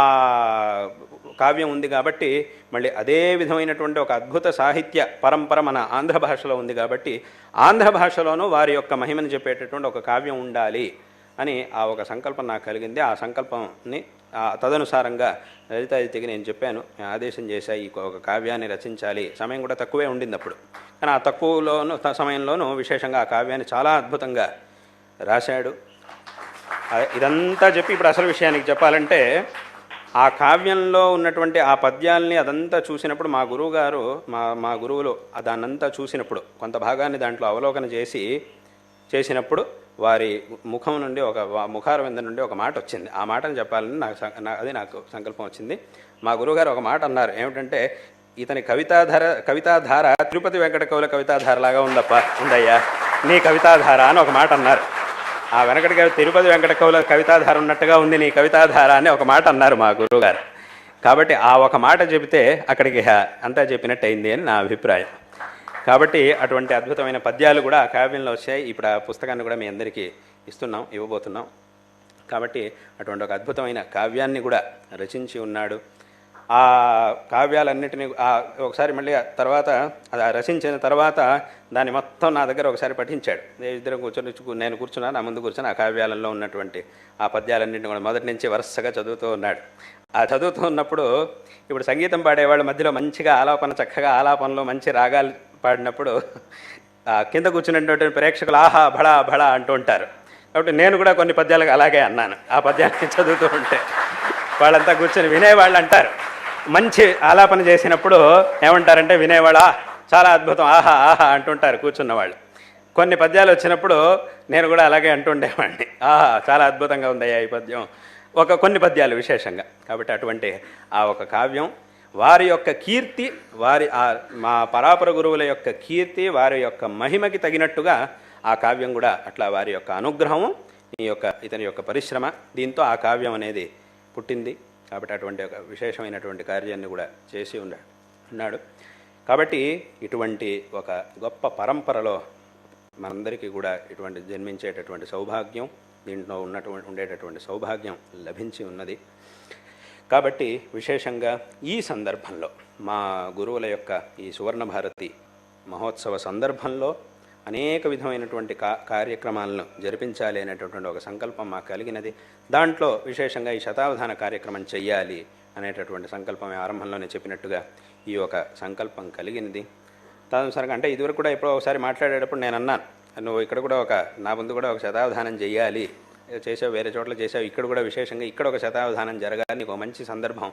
Speaker 2: కావ్యం ఉంది కాబట్టి మళ్ళీ అదే విధమైనటువంటి ఒక అద్భుత సాహిత్య పరంపర మన ఆంధ్ర భాషలో ఉంది కాబట్టి ఆంధ్ర భాషలోనూ వారి యొక్క మహిమని చెప్పేటటువంటి ఒక కావ్యం ఉండాలి అని ఆ ఒక సంకల్పం నాకు కలిగింది. ఆ సంకల్పాన్ని తదనుసారంగా లలితాదిత్యకి నేను చెప్పాను, ఆదేశం చేశాను ఈ ఒక కావ్యాన్ని రచించాలి. సమయం కూడా తక్కువే ఉండింది అప్పుడు, కానీ ఆ తక్కువలోనూ సమయంలోనూ విశేషంగా ఆ కావ్యాన్ని చాలా అద్భుతంగా రాశాడు. ఇదంతా చెప్పి ఇప్పుడు అసలు విషయానికి చెప్పాలంటే ఆ కావ్యంలో ఉన్నటువంటి ఆ పద్యాల్ని అదంతా చూసినప్పుడు మా గురువు గారు మా గురువులు దాన్నంతా చూసినప్పుడు కొంత భాగాన్ని దాంట్లో అవలోకన చేసినప్పుడు వారి ముఖం నుండి ముఖారవింద నుండి ఒక మాట వచ్చింది. ఆ మాటను చెప్పాలని నాకు సంకల్పం వచ్చింది. మా గురువుగారు ఒక మాట అన్నారు, ఏమిటంటే ఇతని కవితాధార తిరుపతి వెంకట కవుల కవితాధారలాగా ఉందయ్యా నీ కవితాధార అని ఒక మాట అన్నారు. ఆ వెనకటి తిరుపతి వెంకట కవుల కవితాధార ఉన్నట్టుగా ఉంది నీ కవితాధార అని ఒక మాట అన్నారు మా గురువుగారు. కాబట్టి ఆ ఒక మాట చెబితే అక్కడికి అంతా చెప్పినట్టు అయింది అని నా అభిప్రాయం. కాబట్టి అటువంటి అద్భుతమైన పద్యాలు కూడా ఆ కావ్యంలో వచ్చాయి. ఇప్పుడు ఆ పుస్తకాన్ని కూడా మీ అందరికీ ఇవ్వబోతున్నాం. కాబట్టి అటువంటి ఒక అద్భుతమైన కావ్యాన్ని కూడా రచించి ఉన్నాడు. ఆ కావ్యాలన్నింటినీ ఒకసారి మళ్ళీ తర్వాత అది రచించిన తర్వాత దాన్ని మొత్తం నా దగ్గర ఒకసారి పఠించాడు. ఇద్దరు నేను కూర్చున్నాను, నా ముందు కూర్చొని ఆ కావ్యాలలో ఉన్నటువంటి ఆ పద్యాలన్నింటినీ కూడా మొదటి నుంచి వరుసగా చదువుతూ ఉన్నాడు. ఆ చదువుతూ ఉన్నప్పుడు ఇప్పుడు సంగీతం పాడేవాళ్ళు మధ్యలో మంచిగా చక్కగా ఆలాపనలో మంచి రాగాలు పాడినప్పుడు కింద కూర్చున్నటువంటి ప్రేక్షకులు ఆహా భళా భళా అంటూ ఉంటారు. కాబట్టి నేను కూడా కొన్ని పద్యాలకు అలాగే అన్నాను. ఆ పద్యాన్ని చదువుతూ ఉంటే వాళ్ళంతా కూర్చొని వినేవాళ్ళు అంటారు, మంచి ఆలాపన చేసినప్పుడు ఏమంటారంటే వినేవాళ్ళు చాలా అద్భుతం ఆహా ఆహా అంటుంటారు కూర్చున్న వాళ్ళు. కొన్ని పద్యాలు వచ్చినప్పుడు నేను కూడా అలాగే అంటుండేవాడిని, ఆహా చాలా అద్భుతంగా ఉందయ్యా ఈ పద్యం, కొన్ని పద్యాలు విశేషంగా. కాబట్టి అటువంటి ఆ ఒక కావ్యం వారి యొక్క కీర్తి, మా పరాపర గురువుల యొక్క కీర్తి, వారి యొక్క మహిమకి తగినట్టుగా ఆ కావ్యం కూడా అట్లా వారి యొక్క అనుగ్రహము, ఇతని యొక్క పరిశ్రమ, దీంతో ఆ కావ్యం అనేది పుట్టింది. కాబట్టి అటువంటి ఒక విశేషమైనటువంటి కార్యాన్ని కూడా చేసి ఉన్నాడు. కాబట్టి ఇటువంటి ఒక గొప్ప పరంపరలో మనందరికీ కూడా ఇటువంటి జన్మించేటటువంటి సౌభాగ్యం, దీంట్లో ఉండేటటువంటి సౌభాగ్యం లభించి ఉన్నది. కాబట్టి విశేషంగా ఈ సందర్భంలో మా గురువుల యొక్క ఈ సువర్ణ భారతి మహోత్సవ సందర్భంలో అనేక విధమైనటువంటి కార్యక్రమాలను జరిపించాలి అనేటటువంటి ఒక సంకల్పం మాకు కలిగినది. దాంట్లో విశేషంగా ఈ శతావధాన కార్యక్రమం చెయ్యాలి అనేటటువంటి సంకల్పం ఆరంభంలోనే చెప్పినట్టుగా ఈ ఒక సంకల్పం కలిగినది. తదనుసారంగా అంటే ఇదివరకు కూడా ఎప్పుడో ఒకసారి మాట్లాడేటప్పుడు నేను అన్నాను, నువ్వు ఇక్కడ కూడా నా ముందు కూడా ఒక శతావధానం చెయ్యాలి, చేసావు వేరే చోట్ల చేసావు, ఇక్కడ కూడా విశేషంగా ఇక్కడ ఒక శతావధానం జరగాలి, నీకు మంచి సందర్భం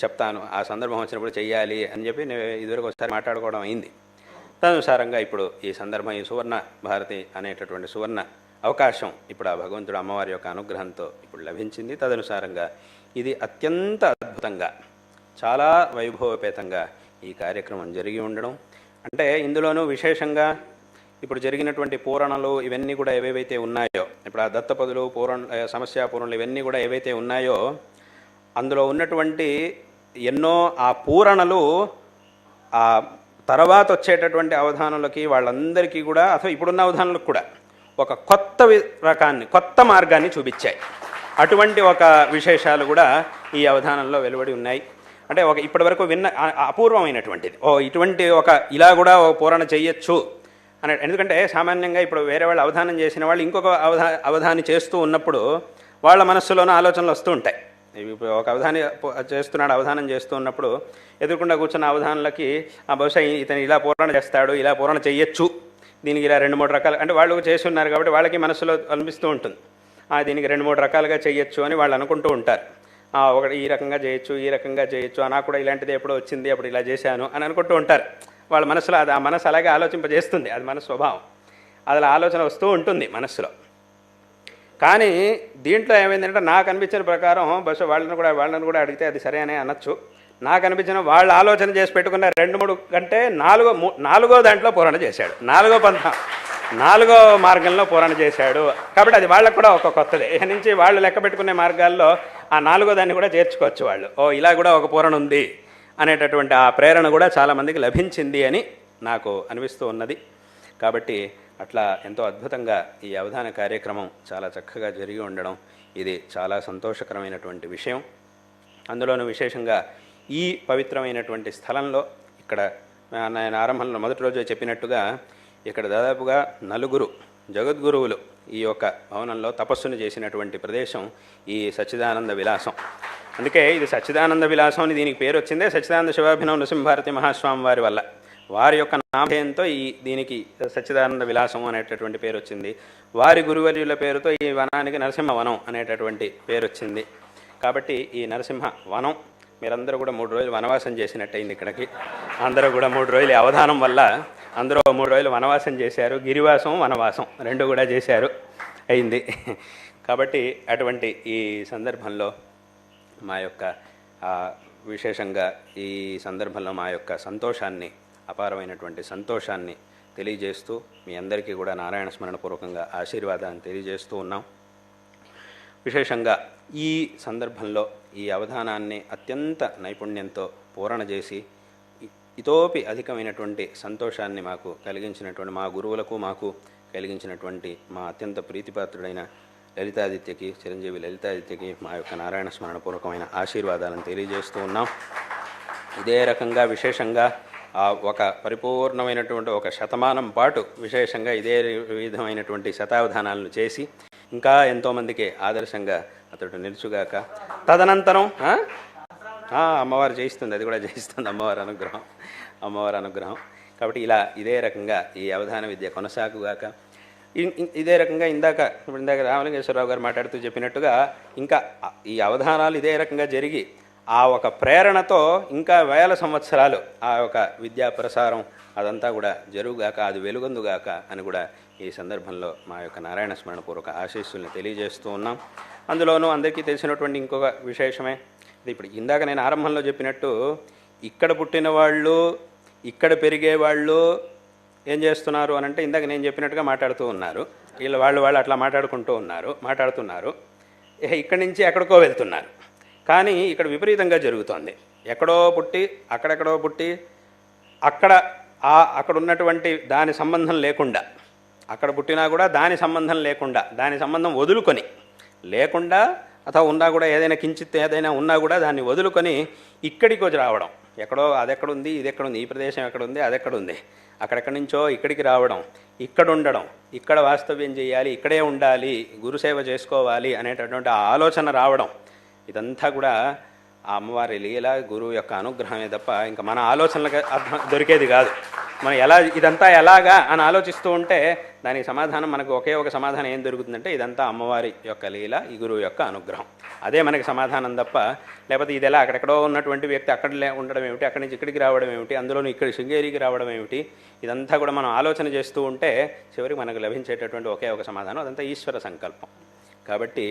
Speaker 2: చెప్తాను, ఆ సందర్భం వచ్చినప్పుడు చెయ్యాలి అని చెప్పి నేను ఇదివరకు ఒకసారి మాట్లాడుకోవడం అయింది. తదనుసారంగా ఇప్పుడు ఈ సందర్భం, ఈ సువర్ణ భారతి అనేటటువంటి సువర్ణ అవకాశం ఇప్పుడు ఆ భగవంతుడు అమ్మవారి యొక్క అనుగ్రహంతో ఇప్పుడు లభించింది. తదనుసారంగా ఇది అత్యంత అద్భుతంగా చాలా వైభవపేతంగా ఈ కార్యక్రమం జరిగి ఉండడం, అంటే ఇందులోనూ విశేషంగా ఇప్పుడు జరిగినటువంటి పూరణలు ఇవన్నీ కూడా ఏవేవైతే ఉన్నాయో, ఇప్పుడు ఆ దత్తపదులు సమస్యా పూరణలు ఇవన్నీ కూడా ఏవైతే ఉన్నాయో అందులో ఉన్నటువంటి ఎన్నో ఆ పూరణలు ఆ తర్వాత వచ్చేటటువంటి అవధానులకి వాళ్ళందరికీ కూడా అథవా ఇప్పుడున్న అవధానులకు కూడా ఒక కొత్త రకాన్ని, కొత్త మార్గాన్ని చూపించాయి. అటువంటి ఒక విశేషాలు కూడా ఈ అవధానంలో వెలువడి ఉన్నాయి. అంటే ఒక ఇప్పటివరకు విన్న అపూర్వమైనటువంటిది, ఇటువంటి ఒక ఇలా కూడా పూరణ చెయ్యొచ్చు అని. ఎందుకంటే సామాన్యంగా ఇప్పుడు వేరే వాళ్ళు అవధానం చేసిన వాళ్ళు ఇంకొక అవధాని చేస్తూ ఉన్నప్పుడు వాళ్ళ మనస్సులోనూ ఆలోచనలు వస్తూ ఉంటాయి. ఇప్పుడు ఒక అవధానం చేస్తూ ఉన్నప్పుడు ఎదుర్కొండా కూర్చున్న అవధానులకి బహుశా ఇతను ఇలా పూరణ చేస్తాడు, ఇలా పూరణ చెయ్యొచ్చు, దీనికి ఇలా 2-3 రకాలు, అంటే వాళ్ళు చేసి ఉన్నారు కాబట్టి వాళ్ళకి మనసులో అనిపిస్తూ ఉంటుంది, దీనికి 2-3 రకాలుగా చేయొచ్చు అని వాళ్ళు అనుకుంటూ ఉంటారు. ఒకటి ఈ రకంగా చేయొచ్చు, ఈ రకంగా చేయొచ్చు, నాకు కూడా ఇలాంటిది ఎప్పుడో వచ్చింది, అప్పుడు ఇలా చేశాను అని అనుకుంటూ ఉంటారు. వాళ్ళ మనసులో అది, ఆ మనసు అలాగే ఆలోచింపజేస్తుంది, అది మన స్వభావం, అది ఆలోచన వస్తూ ఉంటుంది మనస్సులో. కానీ దీంట్లో ఏమైందంటే నాకు అనిపించిన ప్రకారం బహుశా వాళ్ళని కూడా అడిగితే అది సరే అనే అనొచ్చు. నాకు అనిపించిన వాళ్ళు ఆలోచన చేసి పెట్టుకున్న 2-3 కంటే నాలుగో దాంట్లో పూరణ చేశాడు, 4వ పంథ, 4వ మార్గంలో పూరణ చేశాడు. కాబట్టి అది వాళ్ళకు కూడా ఒక కొత్తది. ఇక నుంచి వాళ్ళు లెక్క పెట్టుకునే మార్గాల్లో ఆ 4వ దాన్ని కూడా చేర్చుకోవచ్చు వాళ్ళు. ఇలా కూడా ఒక పూరణ ఉంది అనేటటువంటి ఆ ప్రేరణ కూడా చాలామందికి లభించింది అని నాకు అనిపిస్తూ ఉన్నది. కాబట్టి అట్లా ఎంతో అద్భుతంగా ఈ అవధాన కార్యక్రమం చాలా చక్కగా జరిగి ఉండడం ఇది చాలా సంతోషకరమైనటువంటి విషయం. అందులోనూ విశేషంగా ఈ పవిత్రమైనటువంటి స్థలంలో ఇక్కడ నేను ఆరంభంలో మొదటి రోజు చెప్పినట్టుగా ఇక్కడ దాదాపుగా 4 జగద్గురువులు ఈ యొక్క భవనంలో తపస్సును చేసినటువంటి ప్రదేశం ఈ సచ్చిదానంద విలాసం. అందుకే ఇది సచ్చిదానంద విలాసం అని దీనికి పేరు వచ్చిందే సచ్చిదానంద శివాభినవ నృసింహభారతి మహాస్వామి వారి వల్ల. వారి యొక్క నామధేయంతో దీనికి సచ్చిదానంద విలాసం అనేటటువంటి పేరు వచ్చింది. వారి గురువర్యుల పేరుతో ఈ వనానికి నరసింహవనం అనేటటువంటి పేరు వచ్చింది. కాబట్టి ఈ నరసింహ వనం మీరందరూ కూడా 3 రోజులు వనవాసం చేసినట్టయింది. ఇక్కడికి అందరూ కూడా 3 రోజులు అవధానం వల్ల అందరూ 3 రోజులు వనవాసం చేశారు. గిరివాసం, వనవాసం 2 కూడా చేశారు, అయింది. కాబట్టి అటువంటి ఈ సందర్భంలో మా యొక్క విశేషంగా ఈ సందర్భంలో మా యొక్క సంతోషాన్ని, అపారమైనటువంటి సంతోషాన్ని తెలియజేస్తూ మీ అందరికీ కూడా నారాయణ స్మరణపూర్వకంగా ఆశీర్వాదాన్ని తెలియజేస్తూ ఉన్నాం. విశేషంగా ఈ సందర్భంలో ఈ అవధానాన్ని అత్యంత నైపుణ్యంతో పూరణ చేసి ఇతోపి అధికమైనటువంటి సంతోషాన్ని మాకు కలిగించినటువంటి మా గురువులకు మాకు కలిగించినటువంటి మా అత్యంత ప్రీతిపాత్రుడైన లలితాదిత్యకి, చిరంజీవి లలితాదిత్యకి మా యొక్క నారాయణ స్మరణపూర్వకమైన ఆశీర్వాదాలను తెలియజేస్తూ ఉన్నాం. ఇదే రకంగా విశేషంగా ఒక పరిపూర్ణమైనటువంటి ఒక శతమానం పాటు విశేషంగా ఇదే విధమైనటువంటి శతావధానాలను చేసి ఇంకా ఎంతోమందికి ఆదర్శంగా అతడు నిలుచుగాక. తదనంతరం అమ్మవారు చేయిస్తుంది, అది కూడా చేయిస్తుంది అమ్మవారి అనుగ్రహం. కాబట్టి ఇలా ఇదే రకంగా ఈ అవధాన విద్య కొనసాగుగాక. ఇదే రకంగా ఇందాక రామలింగేశ్వరరావు గారు మాట్లాడుతూ చెప్పినట్టుగా ఇంకా ఈ అవధానాలు ఇదే రకంగా జరిగి ఆ ఒక ప్రేరణతో ఇంకా 1000 సంవత్సరాలు ఆ యొక్క విద్యా ప్రసారం అదంతా కూడా జరుగుగాక, అది వెలుగొందుగాక అని కూడా ఈ సందర్భంలో మా యొక్క నారాయణ స్మరణపూర్వక ఆశీస్సుల్ని తెలియజేస్తూ ఉన్నాం. అందులోనూ అందరికీ తెలిసినటువంటి ఇంకొక విశేషమే, ఇప్పుడు ఇందాక నేను ఆరంభంలో చెప్పినట్టు ఇక్కడ పుట్టిన వాళ్ళు, ఇక్కడ పెరిగే వాళ్ళు ఏం చేస్తున్నారు అని అంటే ఇందాక నేను చెప్పినట్టుగా మాట్లాడుతూ ఉన్నారు. వాళ్ళు అట్లా మాట్లాడుతున్నారు. ఇక్కడి నుంచి ఎక్కడికో వెళ్తున్నారు. కానీ ఇక్కడ విపరీతంగా జరుగుతోంది. ఎక్కడో పుట్టి అక్కడెక్కడో పుట్టి అక్కడ ఉన్నటువంటి దాని సంబంధం లేకుండా, అక్కడ పుట్టినా కూడా దాని సంబంధం లేకుండా, దాని సంబంధం వదులుకొని లేకుండా, అథవా ఉన్నా కూడా ఏదైనా కించిత్ ఏదైనా ఉన్నా కూడా దాన్ని వదులుకొని ఇక్కడికి వచ్చి రావడం. ఎక్కడో అదెక్కడుంది, ఇది ఎక్కడుంది, ఈ ప్రదేశం ఎక్కడుంది, అదెక్కడుంది, అక్కడెక్కడి నుంచో ఇక్కడికి రావడం, ఇక్కడ ఉండడం, ఇక్కడ వాస్తవ్యం చేయాలి, ఇక్కడే ఉండాలి, గురుసేవ చేసుకోవాలి అనేటటువంటి ఆలోచన రావడం, ఇదంతా కూడా ఆ అమ్మవారి లీల, గురువు యొక్క అనుగ్రహమే తప్ప ఇంకా మన ఆలోచనలకు అర్థం దొరికేది కాదు. మనం ఇదంతా ఎలాగా అని ఆలోచిస్తూ ఉంటే దానికి సమాధానం మనకు ఒకే ఒక సమాధానం ఏం దొరుకుతుందంటే ఇదంతా అమ్మవారి యొక్క లీల, ఈ గురువు యొక్క అనుగ్రహం, అదే మనకి సమాధానం తప్ప లేకపోతే ఇది ఎలా అక్కడెక్కడో ఉన్నటువంటి వ్యక్తి అక్కడ ఉండడం ఏమిటి, అక్కడి నుంచి ఇక్కడికి రావడం ఏమిటి, అందులోనూ ఇక్కడ శృంగేరికి రావడం ఏమిటి, ఇదంతా కూడా మనం ఆలోచన చేస్తూ ఉంటే చివరికి మనకు లభించేటటువంటి ఒకే ఒక సమాధానం అదంతా ఈశ్వర సంకల్పం. కాబట్టి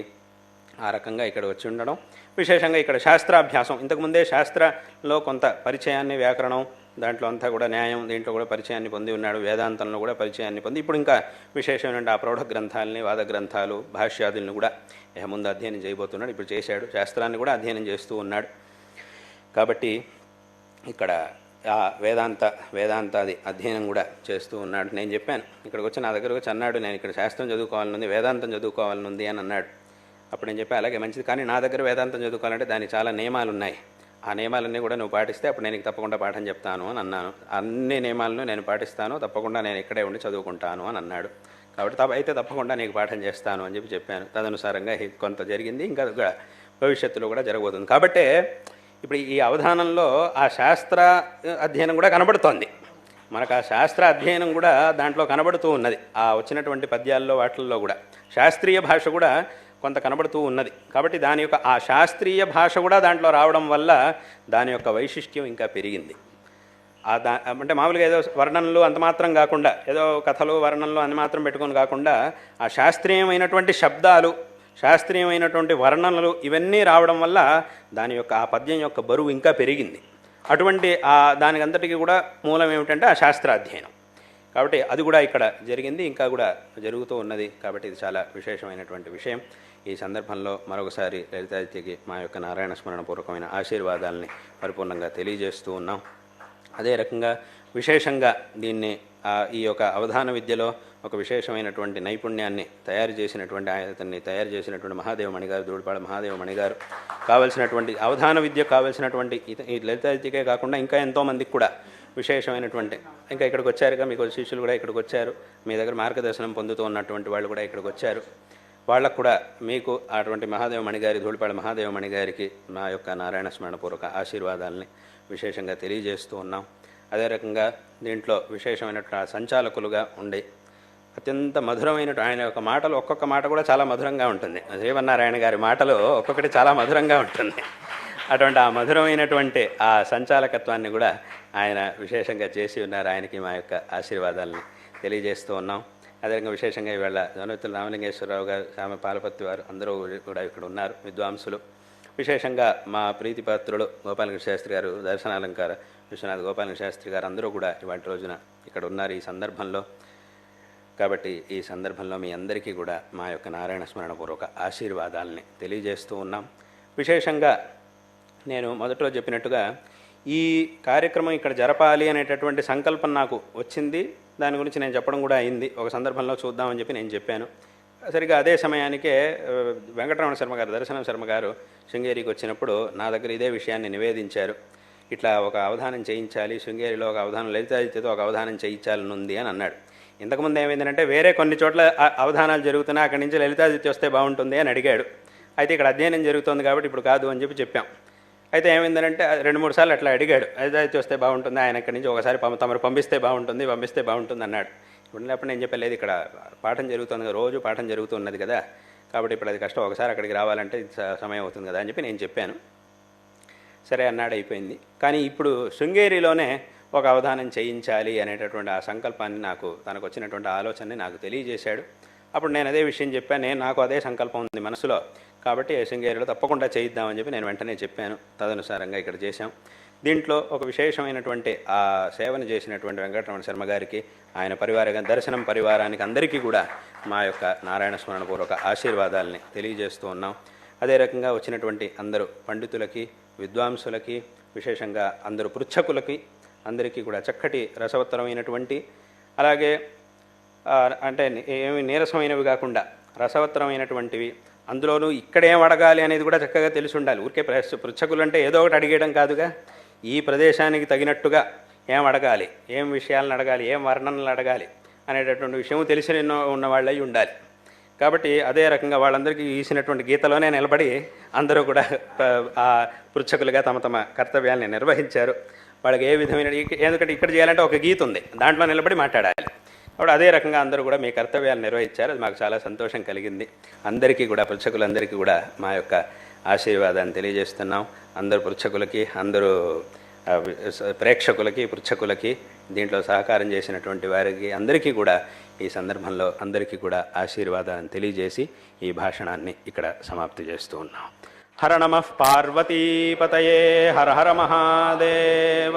Speaker 2: ఆ రకంగా ఇక్కడ వచ్చి ఉండడం, విశేషంగా ఇక్కడ శాస్త్రాభ్యాసం, ఇంతకుముందే శాస్త్రంలో కొంత పరిచయాన్ని, వ్యాకరణం దాంట్లో అంతా కూడా న్యాయం దీంట్లో కూడా పరిచయాన్ని పొంది ఉన్నాడు, వేదాంతంలో కూడా పరిచయాన్ని పొంది ఇప్పుడు ఇంకా విశేషమైన ఆ ప్రౌఢ గ్రంథాలని, వాద గ్రంథాలు, భాష్యాదులను కూడా ముందు అధ్యయనం చేయబోతున్నాడు. ఇప్పుడు చేశాడు, శాస్త్రాన్ని కూడా అధ్యయనం చేస్తూ ఉన్నాడు. కాబట్టి ఇక్కడ ఆ వేదాంతాది అధ్యయనం కూడా చేస్తూ ఉన్నాడు. నేను చెప్పాను, ఇక్కడికి వచ్చి నా దగ్గరకు వచ్చి అన్నాడు, నేను ఇక్కడ శాస్త్రం చదువుకోవాలనుంది, వేదాంతం చదువుకోవాలనుంది అని అన్నాడు. అప్పుడు నేను చెప్పాను, అలాగే మంచిది, కానీ నా దగ్గర వేదాంతం చదువుకోవాలంటే దానికి చాలా నియమాలు ఉన్నాయి, ఆ నియమాలన్నీ కూడా నువ్వు పాటిస్తే అప్పుడు నేను తప్పకుండా పాఠం చెప్తాను అని అన్నాను. అన్ని నియమాలను నేను పాటిస్తాను, తప్పకుండా నేను ఇక్కడే ఉండి చదువుకుంటాను అని అన్నాడు. కాబట్టి అయితే తప్పకుండా నీకు పాఠం చేస్తాను అని చెప్పాను. తదనుసారంగా కొంత జరిగింది, ఇంకా భవిష్యత్తులో కూడా జరగబోతుంది. కాబట్టే ఇప్పుడు ఈ అవధానంలో ఆ శాస్త్ర అధ్యయనం కూడా కనబడుతోంది మనకు. ఆ శాస్త్ర అధ్యయనం కూడా దాంట్లో కనబడుతూ ఉన్నది. ఆ వచ్చినటువంటి పద్యాల్లో వాటిల్లో కూడా శాస్త్రీయ భాష కూడా కొంత కనబడుతూ ఉన్నది. కాబట్టి దాని యొక్క ఆ శాస్త్రీయ భాష కూడా దాంట్లో రావడం వల్ల దాని యొక్క వైశిష్ట్యం ఇంకా పెరిగింది. అంటే మామూలుగా ఏదో వర్ణనలు అంత మాత్రం కాకుండా, ఏదో కథలు వర్ణనలు అని మాత్రం పెట్టుకొని కాకుండా, ఆ శాస్త్రీయమైనటువంటి శబ్దాలు, శాస్త్రీయమైనటువంటి వర్ణనలు ఇవన్నీ రావడం వల్ల దాని యొక్క ఆ పద్యం యొక్క బరువు ఇంకా పెరిగింది. అటువంటి దానికంతటికీ కూడా మూలం ఏమిటంటే ఆ శాస్త్రాధ్యయనం. కాబట్టి అది కూడా ఇక్కడ జరిగింది, ఇంకా కూడా జరుగుతూ ఉన్నది. కాబట్టి ఇది చాలా విశేషమైనటువంటి విషయం. ఈ సందర్భంలో మరొకసారి లలితాదిత్యకి మా యొక్క నారాయణ స్మరణపూర్వకమైన ఆశీర్వాదాలని పరిపూర్ణంగా తెలియజేస్తూ ఉన్నాం. అదే రకంగా విశేషంగా దీన్ని ఈ యొక్క అవధాన విద్యలో ఒక విశేషమైనటువంటి నైపుణ్యాన్ని తయారు చేసినటువంటి మహాదేవమణి గారు, దూడిపాడ మహాదేవమణి గారు కావలసినటువంటి అవధాన విద్య కావలసినటువంటి ఈ లలితాదిత్యకే కాకుండా ఇంకా ఎంతోమందికి కూడా విశేషమైనటువంటి, ఇంకా ఇక్కడికి వచ్చారుగా, మీకు శిష్యులు కూడా ఇక్కడికి వచ్చారు, మీ దగ్గర మార్గదర్శనం పొందుతూ ఉన్నటువంటి వాళ్ళు కూడా ఇక్కడికి వచ్చారు. వాళ్ళకు కూడా మీకు అటువంటి మహాదేవమణి గారి, ధూళిపాడ మహాదేవమణి గారికి మా యొక్క నారాయణ స్మరణపూర్వక ఆశీర్వాదాలని విశేషంగా తెలియజేస్తూ ఉన్నాం. అదే రకంగా దీంట్లో విశేషమైనటువంటి సంచాలకులుగా ఉండి అత్యంత మధురమైనటువంటి ఆయన యొక్క మాటలు, ఒక్కొక్క మాట కూడా చాలా మధురంగా ఉంటుంది. శ్రీమన్నారాయణ గారి మాటలు ఒక్కొక్కటి చాలా మధురంగా ఉంటుంది. అటువంటి ఆ మధురమైనటువంటి ఆ సంచాలకత్వాన్ని కూడా ఆయన విశేషంగా చేసి ఉన్నారు. ఆయనకి మా యొక్క ఆశీర్వాదాలని తెలియజేస్తూ ఉన్నాం. అదేవిధంగా విశేషంగా ఇవాళ జనవతుల రామలింగేశ్వరరావు గారు, శ్యామ పాలపత్తి వారు అందరూ కూడా ఇక్కడ ఉన్నారు, విద్వాంసులు. విశేషంగా మా ప్రీతిపాత్రులు గోపాలకృష్ణ శాస్త్రి గారు, దర్శనాలంకార విశ్వనాథ్ గోపాలకృష్ణ శాస్త్రి గారు అందరూ కూడా ఇవాళ రోజున ఇక్కడ ఉన్నారు ఈ సందర్భంలో. కాబట్టి ఈ సందర్భంలో మీ అందరికీ కూడా మా యొక్క నారాయణ స్మరణపూర్వక ఆశీర్వాదాలని తెలియజేస్తూ ఉన్నాం. విశేషంగా నేను మొదట్లో చెప్పినట్టుగా ఈ కార్యక్రమం ఇక్కడ జరపాలి అనేటటువంటి సంకల్పం నాకు వచ్చింది. దాని గురించి నేను చెప్పడం కూడా అయింది. ఒక సందర్భంలో చూద్దామని చెప్పి నేను చెప్పాను. సరిగ్గా అదే సమయానికే వెంకటరమణ శర్మ గారు, దర్శనం శర్మ గారు శృంగేరికి వచ్చినప్పుడు నా దగ్గర ఇదే విషయాన్ని నివేదించారు. ఇట్లా ఒక అవధానం చేయించాలి, శృంగేరిలో ఒక అవధానం, లలితాదిత్యతో ఒక అవధానం చేయించాలని ఉంది అని అన్నాడు. ఇంతకుముందు ఏమైందంటే వేరే కొన్ని చోట్ల అవధానాలు జరుగుతున్నాయి, అక్కడి నుంచి లలితాదిత్య వస్తే బాగుంటుంది అని అడిగాడు. అయితే ఇక్కడ అధ్యయనం జరుగుతుంది కాబట్టి ఇప్పుడు కాదు అని చెప్పాం. అయితే ఏమైందంటే 2-3 సార్లు అట్లా అడిగాడు, లలితాదిత్య వస్తే బాగుంటుంది, ఆయన ఇక్కడి నుంచి ఒకసారి తమరు పంపిస్తే బాగుంటుంది అన్నాడు. ఇప్పుడు నేను చెప్పలేదు, ఇక్కడ పాఠం జరుగుతుంది కదా, రోజు పాఠం జరుగుతున్నది కదా, కాబట్టి ఇప్పుడు అది కష్టం, ఒకసారి అక్కడికి రావాలంటే సమయం అవుతుంది కదా అని చెప్పి నేను చెప్పాను. సరే అన్నాడు, అయిపోయింది. కానీ ఇప్పుడు శృంగేరిలోనే ఒక అవధానం చేయించాలి అనేటటువంటి ఆ సంకల్పాన్ని తనకు వచ్చినటువంటి ఆలోచనని నాకు తెలియజేశాడు. అప్పుడు నేను అదే విషయం చెప్పాను, నాకు అదే సంకల్పం ఉంది మనసులో, కాబట్టి శృంగేరిలో తప్పకుండా చేయిద్దామని చెప్పి నేను వెంటనే చెప్పాను. తదనుసారంగా ఇక్కడ చేశాం. దీంట్లో ఒక విశేషమైనటువంటి ఆ సేవను చేసినటువంటి వెంకటరమణ శర్మ గారికి, ఆయన దర్శనం పరివారానికి అందరికీ కూడా మా యొక్క నారాయణ స్మరణపూర్వక ఆశీర్వాదాలని తెలియజేస్తూ ఉన్నాం. అదే రకంగా వచ్చినటువంటి అందరూ పండితులకి, విద్వాంసులకి, విశేషంగా అందరూ పృచ్ఛకులకి అందరికీ కూడా చక్కటి రసవత్తరమైనటువంటి, అలాగే అంటే ఏమి నీరసమైనవి కాకుండా రసవత్తరమైనటువంటివి, అందులోనూ ఇక్కడేం అడగాలి అనేది కూడా చక్కగా తెలిసి ఉండాలి. ఊరికే పృచ్ఛకులు అంటే ఏదో ఒకటి అడిగేయడం కాదుగా, ఈ ప్రదేశానికి తగినట్టుగా ఏం అడగాలి, ఏం విషయాలను అడగాలి, ఏం వర్ణనలు అడగాలి అనేటటువంటి విషయం తెలిసి ఉన్నవాళ్ళై ఉండాలి. కాబట్టి అదే రకంగా వాళ్ళందరికీ గీసినటువంటి గీతలోనే నిలబడి అందరూ కూడా ఆ పృచ్ఛకులుగా తమ తమ కర్తవ్యాన్ని నిర్వహించారు. వాళ్ళకి ఏ విధమైన, ఎందుకంటే ఇక్కడ చేయాలంటే ఒక గీత ఉంది, దాంట్లో నిలబడి మాట్లాడాలి. అప్పుడు అదే రకంగా అందరూ కూడా మీ కర్తవ్యాలు నిర్వహించారు. అది మాకు చాలా సంతోషం కలిగింది. అందరికీ కూడా, పృచ్ఛకులందరికీ కూడా మా యొక్క ఆశీర్వాదాన్ని తెలియజేస్తున్నాం. అందరు పృచ్ఛకులకి, అందరూ ప్రేక్షకులకి, పృచ్ఛకులకి, దీంట్లో సహకారం చేసినటువంటి వారికి అందరికీ కూడా ఈ సందర్భంలో అందరికీ కూడా ఆశీర్వాదాన్ని తెలియజేసి ఈ భాషణాన్ని ఇక్కడ సమాప్తి చేస్తూ ఉన్నాం. హర నమః పార్వతీపతయే, హర హర మహాదేవ.